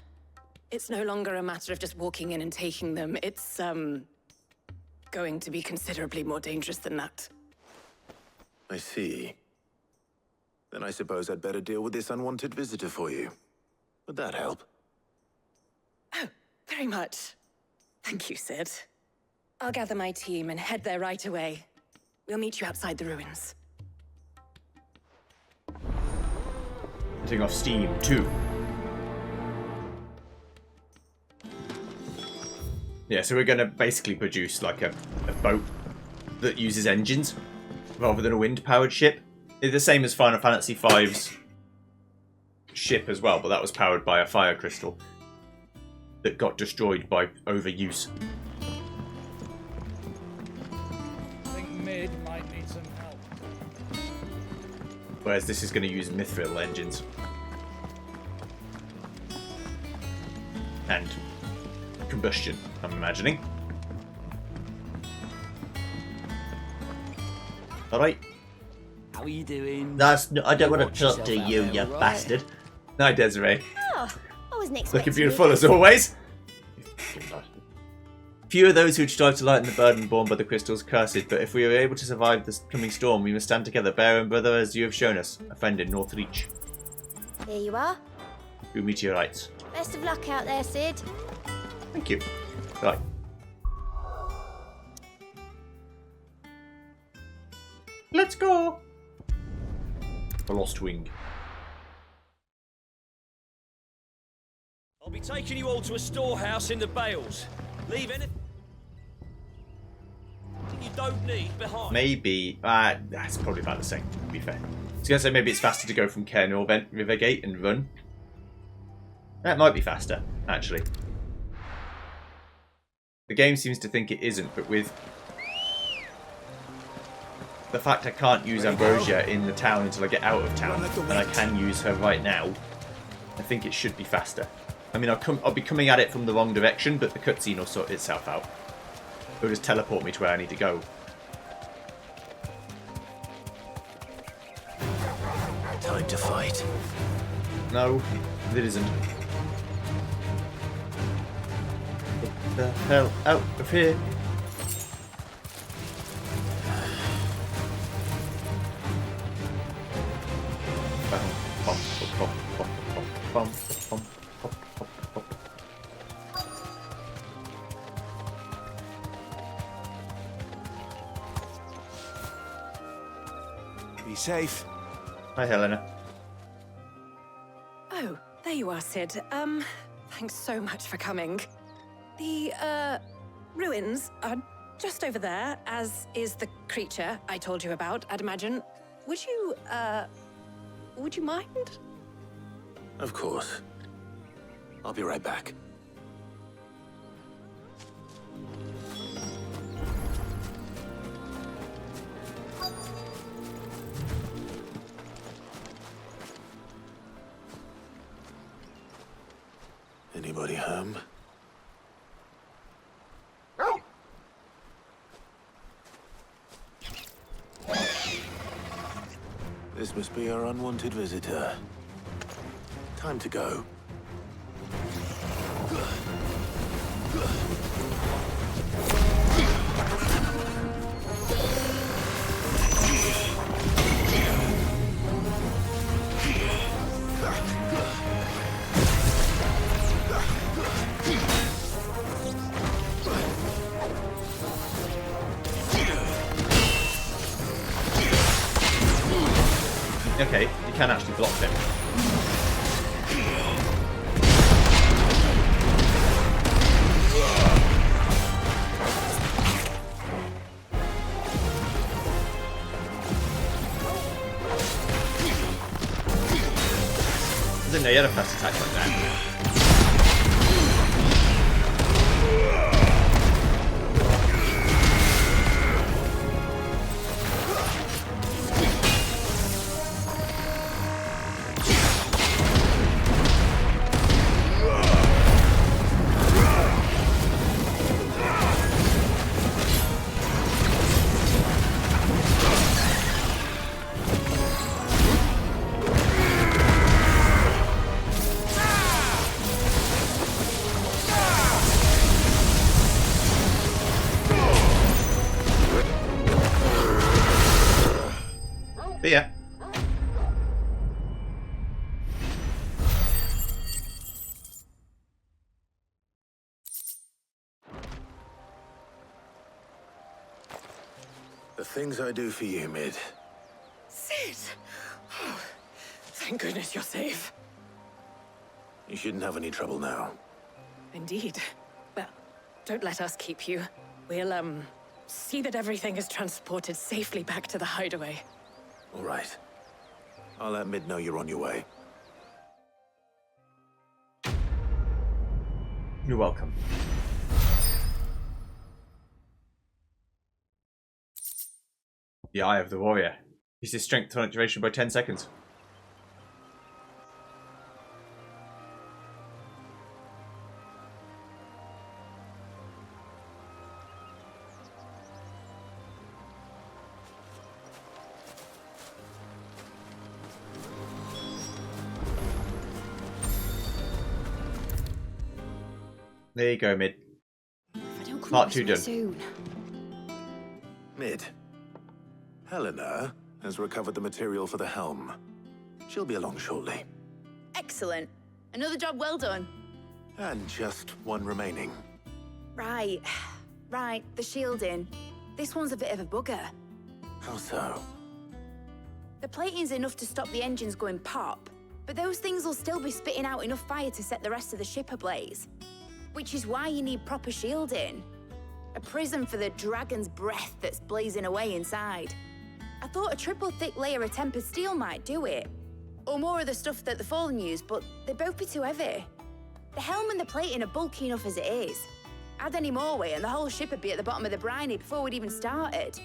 It's no longer a matter of just walking in and taking them. It's, going to be considerably more dangerous than that. I see. Then I suppose I'd better deal with this unwanted visitor for you. Would that help? Oh, very much. Thank you, Sid. I'll gather my team and head there right away. We'll meet you outside the ruins. Setting off steam, too. Yeah, so we're going to basically produce like a boat that uses engines rather than a wind-powered ship. It's the same as Final Fantasy VI's ship as well, but that was powered by a fire crystal that got destroyed by overuse. I think Mid might need some help. Whereas this is going to use mithril engines. And combustion, I'm imagining. Alright. How are you doing? I don't want to talk to you, you bastard. Night, Desiree. Oh, I wasn't expecting Looking beautiful as always. Few are those who strive to lighten the burden borne by the crystals cursed, but if we are able to survive this coming storm, we must stand together, bear and brother, as you have shown us. A friend in Northreach. Here you are. Through meteorites. Best of luck out there, Sid. Thank you. Right. Let's go! The Lost Wing. I'll be taking you all to a storehouse in the Bales. Leave anything you don't need behind. Maybe, that's probably about the same, to be fair. I was going to say maybe it's faster to go from Cairn Rivergate and run. That might be faster, actually. The game seems to think it isn't, but with the fact I can't use Ambrosia in the town until I get out of town, and I can use her right now, I think it should be faster. I mean, I'll be coming at it from the wrong direction, but the cutscene will sort itself out. It'll just teleport me to where I need to go. Time to fight. No, it isn't. Get the hell out of here. Be safe. Hi, Helena. Oh, there you are, Sid. Thanks so much for coming. The, ruins are just over there, as is the creature I told you about, I'd imagine. Would you mind? Of course. I'll be right back. Anybody home? This must be our unwanted visitor. Time to go. Okay, you can actually block them. I didn't know you had a fast attack like that. But yeah. The things I do for you, Mid. Sid! Oh, thank goodness you're safe. You shouldn't have any trouble now. Indeed. Well, don't let us keep you. We'll, see that everything is transported safely back to the hideaway. All right. I'll let Mid know you're on your way. You're welcome. The Eye of the Warrior. Increases strength tonic duration by 10 seconds. There you go, Mid. Part 2 done. Soon. Mid. Helena has recovered the material for the helm. She'll be along shortly. Excellent. Another job well done. And just one remaining. Right. Right, the shielding. This one's a bit of a bugger. How so? The plating's enough to stop the engines going pop, but those things will still be spitting out enough fire to set the rest of the ship ablaze. Which is why you need proper shielding. A prison for the dragon's breath that's blazing away inside. I thought a triple thick layer of tempered steel might do it. Or more of the stuff that the Fallen use, but they'd both be too heavy. The helm and the plating are bulky enough as it is. Add any more weight and the whole ship would be at the bottom of the briny before we'd even started.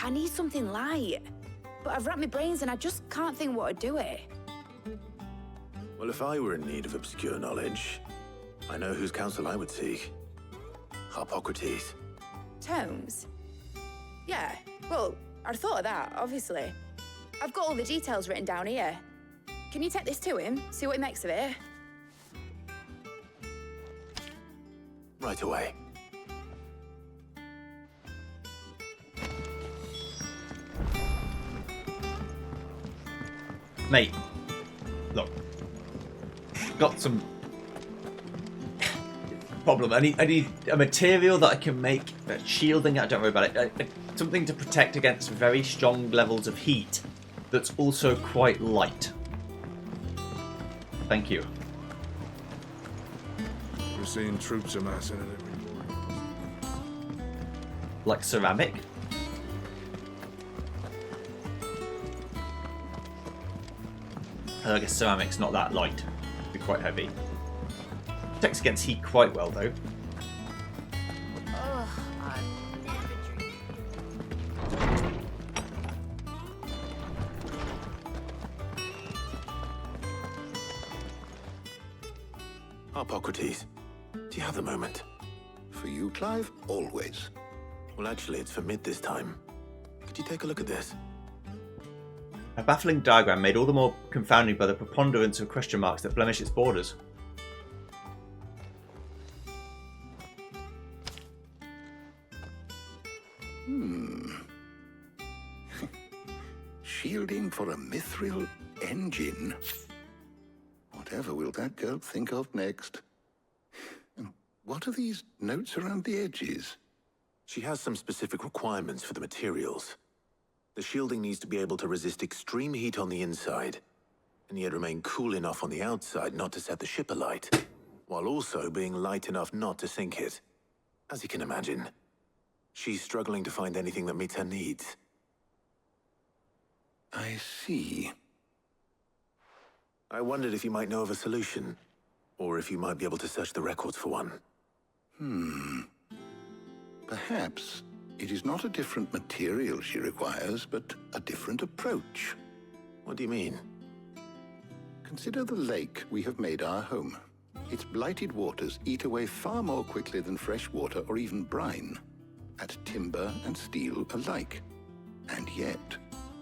I need something light. But I've racked my brains and I just can't think what would do it. Well, if I were in need of obscure knowledge, I know whose counsel I would seek. Harpocrates. Tomes? Yeah, well, I'd thought of that, obviously. I've got all the details written down here. Can you take this to him, see what he makes of it? Right away. Mate, look. Got some problem. I need a material that I can make shielding. Don't worry about it. Something to protect against very strong levels of heat that's also quite light. Thank you. We're seeing troops amassing at every point. Like ceramic? I guess ceramic's not that light. It'd be quite heavy. Protects against heat quite well, though. Harpocrates, do you have the moment? For you, Clive, always. Well, actually, it's for mid this time. Could you take a look at this? A baffling diagram made all the more confounding by the preponderance of question marks that blemish its borders. Shielding for a mithril engine. Whatever will that girl think of next? And what are these notes around the edges? She has some specific requirements for the materials. The shielding needs to be able to resist extreme heat on the inside, and yet remain cool enough on the outside not to set the ship alight, while also being light enough not to sink it. As you can imagine, she's struggling to find anything that meets her needs. I see. I wondered if you might know of a solution, or if you might be able to search the records for one. Perhaps it is not a different material she requires, but a different approach. What do you mean? Consider the lake we have made our home. Its blighted waters eat away far more quickly than fresh water or even brine, at timber and steel alike. And yet,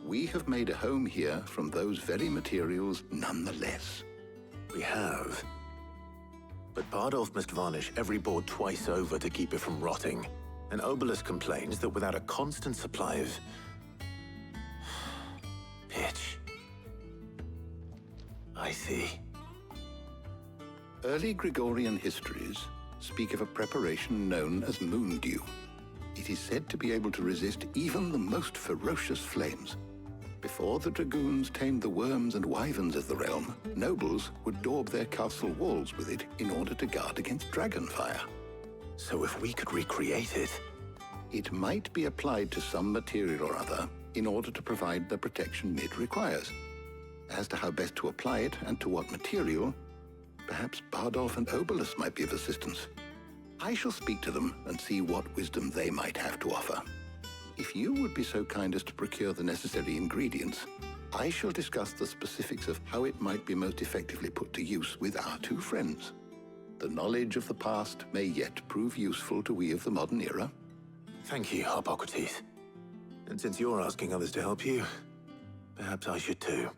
we have made a home here from those very materials nonetheless. We have. But Bardolph must varnish every board twice over to keep it from rotting. And Obelisk complains that without a constant supply of pitch. I see. Early Gregorian histories speak of a preparation known as moon dew. It is said to be able to resist even the most ferocious flames. Before the dragoons tamed the worms and wyverns of the realm, nobles would daub their castle walls with it in order to guard against dragonfire. So if we could recreate it... It might be applied to some material or other in order to provide the protection Mid requires. As to how best to apply it and to what material, perhaps Bardolph and Obelisk might be of assistance. I shall speak to them and see what wisdom they might have to offer. If you would be so kind as to procure the necessary ingredients, I shall discuss the specifics of how it might be most effectively put to use with our two friends. The knowledge of the past may yet prove useful to we of the modern era. Thank you, Harpocrates. And since you're asking others to help you, perhaps I should too.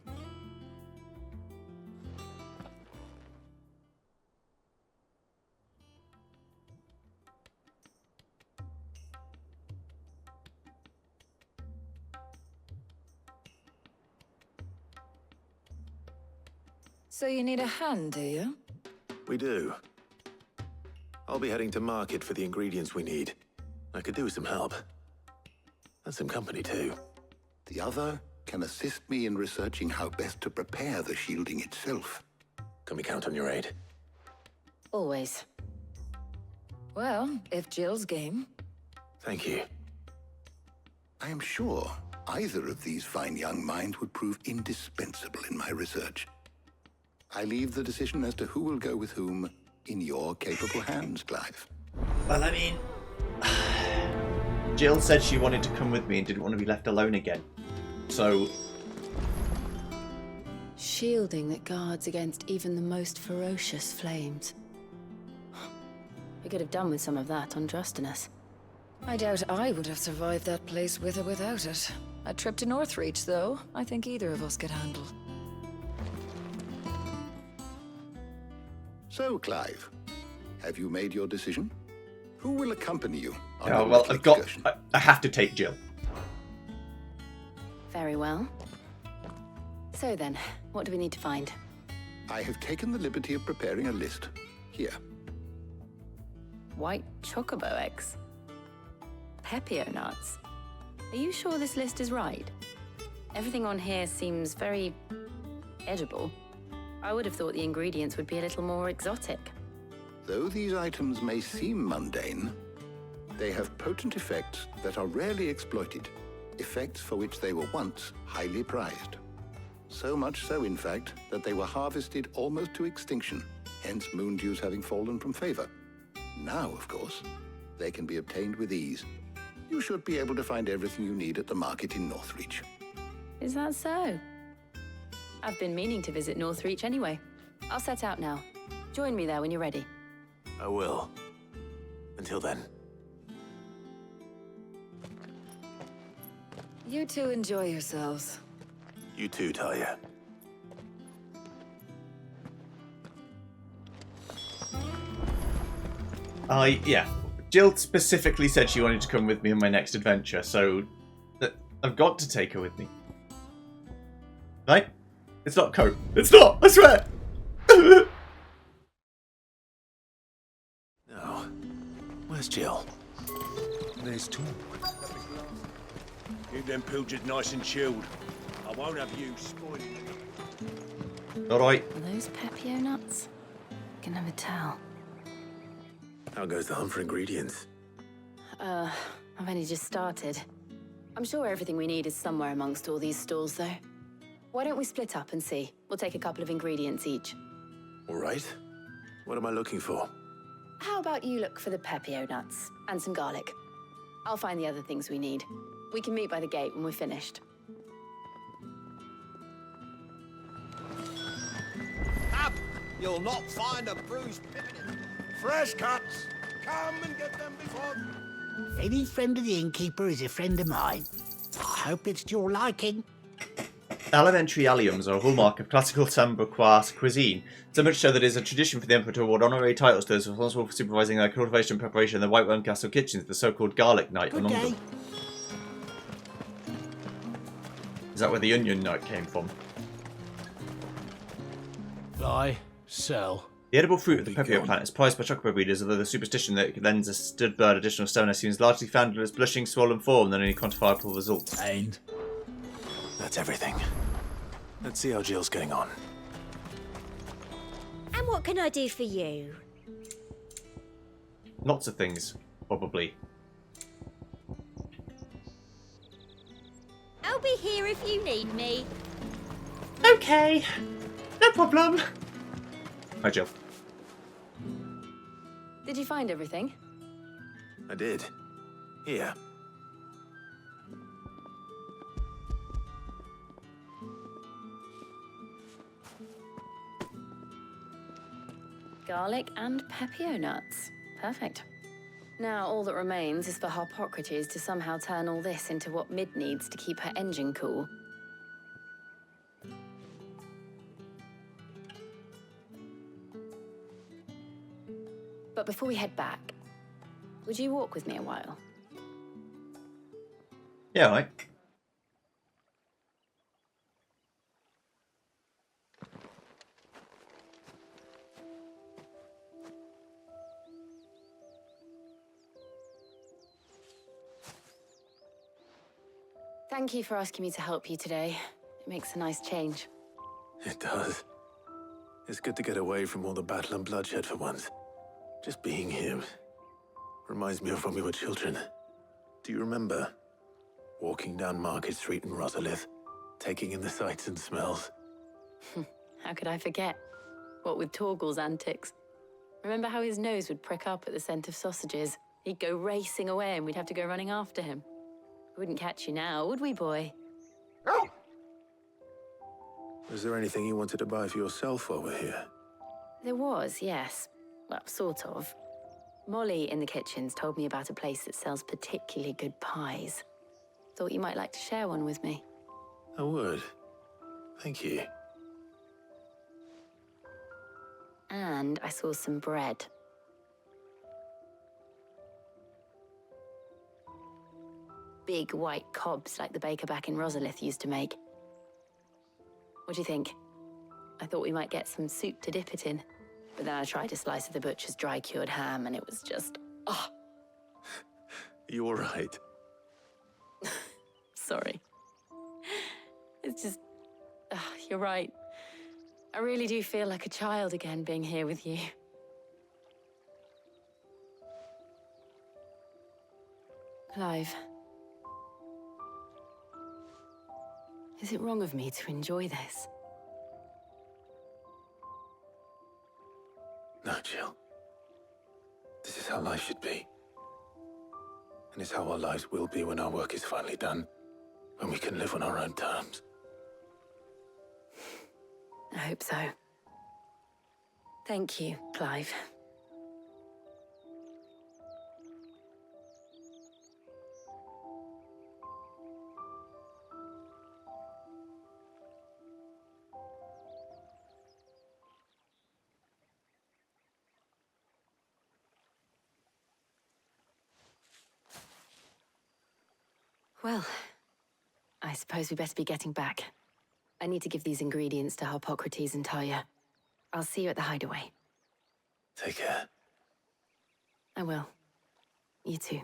So you need a hand, do you? We do. I'll be heading to market for the ingredients we need. I could do with some help. And some company too. The other can assist me in researching how best to prepare the shielding itself. Can we count on your aid? Always. Well, if Jill's game. Thank you. I am sure either of these fine young minds would prove indispensable in my research. I leave the decision as to who will go with whom in your capable hands, Clive. Well, I mean, Jill said she wanted to come with me and didn't want to be left alone again. So... Shielding that guards against even the most ferocious flames. We could have done with some of that on Justinus. I doubt I would have survived that place with or without it. A trip to Northreach, though, I think either of us could handle. So, Clive, have you made your decision? Who will accompany you on Oh, your well, little excursion? I have to take Jill. Very well. So then, what do we need to find? I have taken the liberty of preparing a list. Here. White chocobo eggs. Pepio nuts. Are you sure this list is right? Everything on here seems very edible. I would have thought the ingredients would be a little more exotic. Though these items may seem mundane, they have potent effects that are rarely exploited, effects for which they were once highly prized. So much so, in fact, that they were harvested almost to extinction, hence moon dews having fallen from favor. Now, of course, they can be obtained with ease. You should be able to find everything you need at the market in Northreach. Is that so? I've been meaning to visit Northreach anyway. I'll set out now. Join me there when you're ready. I will. Until then. You two enjoy yourselves. You too, Talia. Yeah. Jill specifically said she wanted to come with me on my next adventure, so I've got to take her with me. Right? It's not coke. It's not! I swear! No. Where's Jill? There's talk. Keep them pilgers nice and chilled. I won't have you spoiling them. Alright. Are those Pepio nuts? Can never tell. How goes the hunt for ingredients? I've only just started. I'm sure everything we need is somewhere amongst all these stalls, though. Why don't we split up and see? We'll take a couple of ingredients each. All right. What am I looking for? How about you look for the Pepio nuts and some garlic? I'll find the other things we need. We can meet by the gate when we're finished. Up! You'll not find a bruised pippin. Fresh cuts! Come and get them before... Any friend of the innkeeper is a friend of mine. I hope it's to your liking. Alimentary alliums are a hallmark of classical Sambuquois cuisine, so much so that it is a tradition for the emperor to award honorary titles to those responsible for supervising their cultivation and preparation in the White Worm Castle kitchens, the so-called Garlic Night among them. Is that where the Onion Night came from? Buy, sell. The edible fruit of the Pepio plant is prized by chocobo breeders, although the superstition that it lends a stud bird additional stoneliness seems largely founded in its blushing, swollen form than any quantifiable results. And that's everything. Let's see how Jill's getting on. And what can I do for you? Lots of things, probably. I'll be here if you need me. Okay, no problem. Hi, Jill. Did you find everything? I did. Here. Garlic and Pepio nuts. Perfect. Now all that remains is for Harpocrates to somehow turn all this into what Mid needs to keep her engine cool. But before we head back, would you walk with me a while? Yeah, right. Thank you for asking me to help you today. It makes a nice change. It does. It's good to get away from all the battle and bloodshed for once. Just being here reminds me of when we were children. Do you remember? Walking down Market Street in Rosalith, taking in the sights and smells. How could I forget? What with Torgal's antics. Remember how his nose would prick up at the scent of sausages? He'd go racing away and we'd have to go running after him. We wouldn't catch you now, would we, boy? Was there anything you wanted to buy for yourself while we're here? There was, yes. Well, sort of. Molly in the kitchens told me about a place that sells particularly good pies. Thought you might like to share one with me. I would. Thank you. And I saw some bread. Big white cobs like the baker back in Rosalith used to make. What do you think? I thought we might get some soup to dip it in. But then I tried a slice of the butcher's dry-cured ham and it was just... oh. You all right? Sorry. It's just... you're right. I really do feel like a child again being here with you. Clive. Is it wrong of me to enjoy this? No, Jill. This is how life should be. And it's how our lives will be when our work is finally done. When we can live on our own terms. I hope so. Thank you, Clive. Well, I suppose we better be getting back. I need to give these ingredients to Harpocrates and Talia. I'll see you at the hideaway. Take care. I will. You too.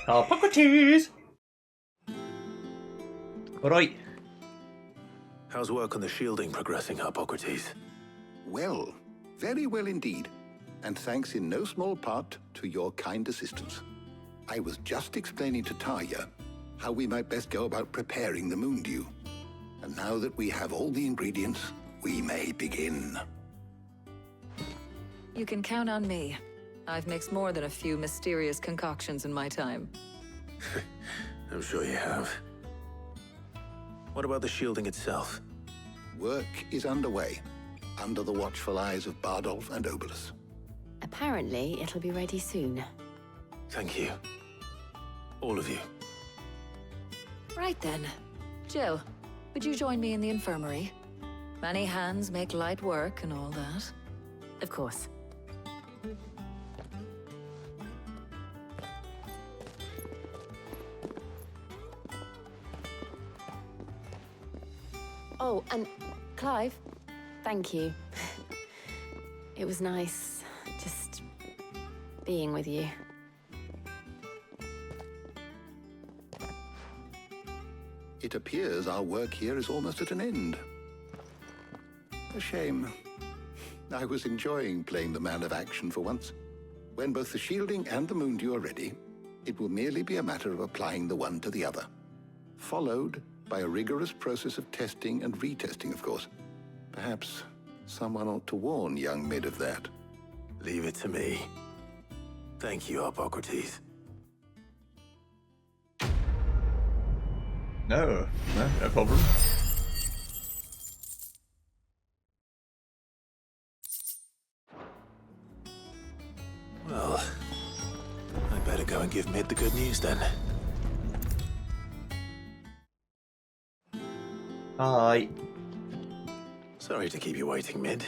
Harpocrates! Alright. How's work on the shielding progressing, Harpocrates? Well, very well indeed. And thanks in no small part to your kind assistance. I was just explaining to Talia how we might best go about preparing the moon dew. And now that we have all the ingredients, we may begin. You can count on me. I've mixed more than a few mysterious concoctions in my time. I'm sure you have. What about the shielding itself? Work is underway, under the watchful eyes of Bardolph and Obolus. Apparently, it'll be ready soon. Thank you. All of you. Right then. Jill, would you join me in the infirmary? Many hands make light work and all that. Of course. Oh, and Clive, thank you. It was nice just being with you. It appears our work here is almost at an end. A shame. I was enjoying playing the man of action for once. When both the shielding and the moon dew are ready, it will merely be a matter of applying the one to the other. Followed by a rigorous process of testing and retesting, of course. Perhaps someone ought to warn young Mid of that. Leave it to me. Thank you, Harpocrates. No problem. Well, I better go and give Mid the good news then. Hi. Sorry to keep you waiting, Mid.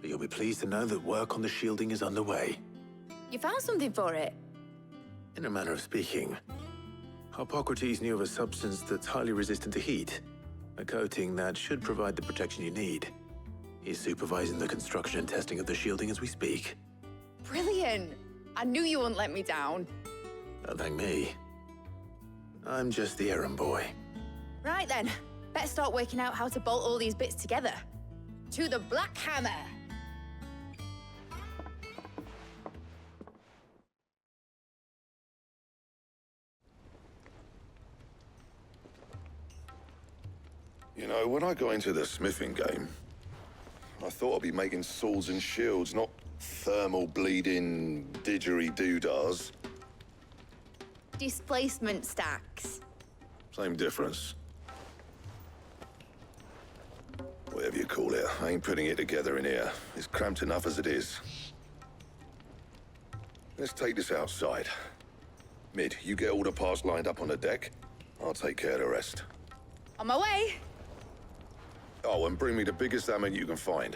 But you'll be pleased to know that work on the shielding is underway. You found something for it? In a manner of speaking, Harpocrates knew of a substance that's highly resistant to heat, A coating that should provide the protection you need. He's supervising the construction and testing of the shielding as we speak. Brilliant! I knew you wouldn't let me down. Don't thank me. I'm just the errand boy. Right then, better start working out how to bolt all these bits together. To the Black Hammer! You know, when I got into the smithing game, I thought I'd be making swords and shields, not thermal bleeding didgeridoo-dahs. Displacement stacks. Same difference. Whatever you call it, I ain't putting it together in here. It's cramped enough as it is. Let's take this outside. Mid, you get all the parts lined up on the deck. I'll take care of the rest. On my way! Oh, and bring me the biggest hammer you can find.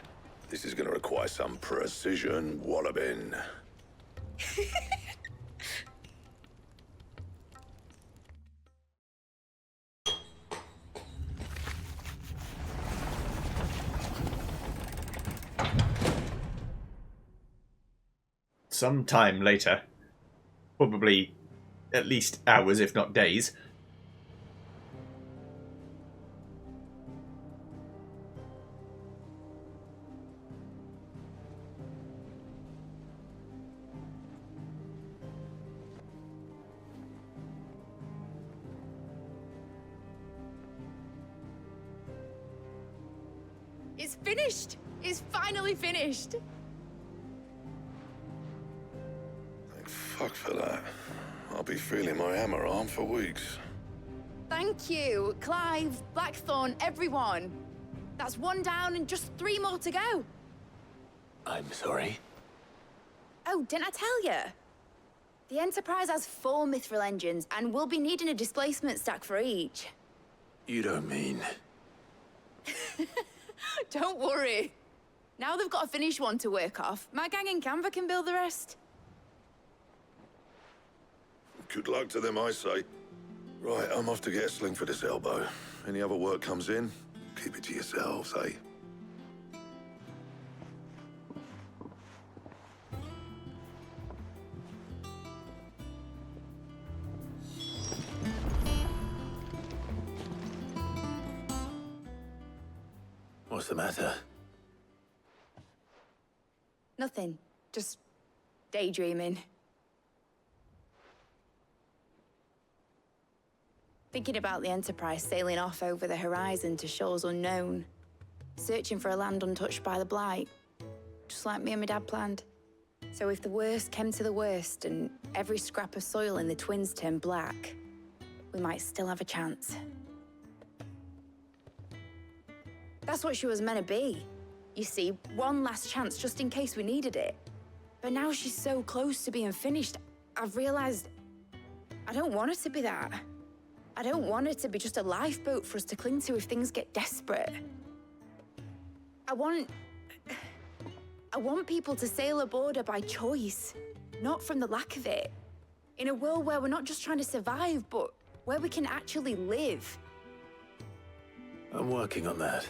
This is gonna require some precision walloping. Some time later, probably at least hours, if not days, It's finished! It's finally finished! Thank fuck for that. I'll be feeling my hammer arm for weeks. Thank you, Clive, Blackthorn, everyone. That's one down and just 3 more to go. I'm sorry. Oh, didn't I tell you? The Enterprise has 4 mithril engines, and we'll be needing a displacement stack for each. You don't mean... Don't worry. Now they've got a finished one to work off. My gang in Canva can build the rest. Good luck to them, I say. Right, I'm off to get a sling for this elbow. Any other work comes in, keep it to yourselves, eh? What's the matter? Nothing. Just daydreaming. Thinking about the Enterprise sailing off over the horizon to shores unknown. Searching for a land untouched by the Blight. Just like me and my dad planned. So if the worst came to the worst and every scrap of soil in the Twins turned black, we might still have a chance. That's what she was meant to be. You see, one last chance just in case we needed it. But now she's so close to being finished, I've realized I don't want her to be that. I don't want her to be just a lifeboat for us to cling to if things get desperate. I want people to sail aboard her by choice, not from the lack of it. In a world where we're not just trying to survive, but where we can actually live. I'm working on that.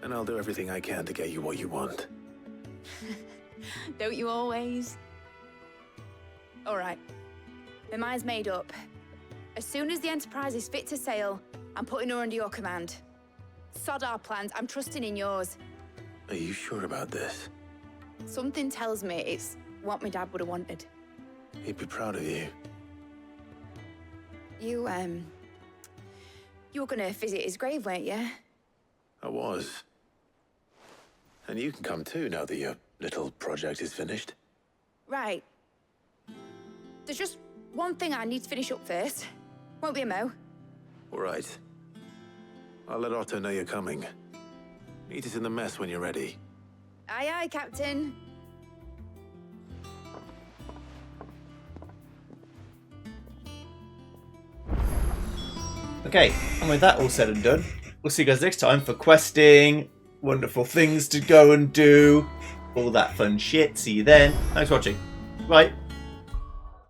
And I'll do everything I can to get you what you want. Don't you always? All right. My mind's made up. As soon as the Enterprise is fit to sail, I'm putting her under your command. Sod our plans, I'm trusting in yours. Are you sure about this? Something tells me it's what my dad would have wanted. He'd be proud of you. You were gonna visit his grave, weren't you? I was. And you can come too now that your little project is finished. Right. There's just one thing I need to finish up first. Won't be a mo. All right. I'll let Otto know you're coming. Meet us in the mess when you're ready. Aye, aye, Captain. Okay, and with that all said and done, we'll see you guys next time for questing, wonderful things to go and do, all that fun shit. See you then. Thanks for watching. Bye.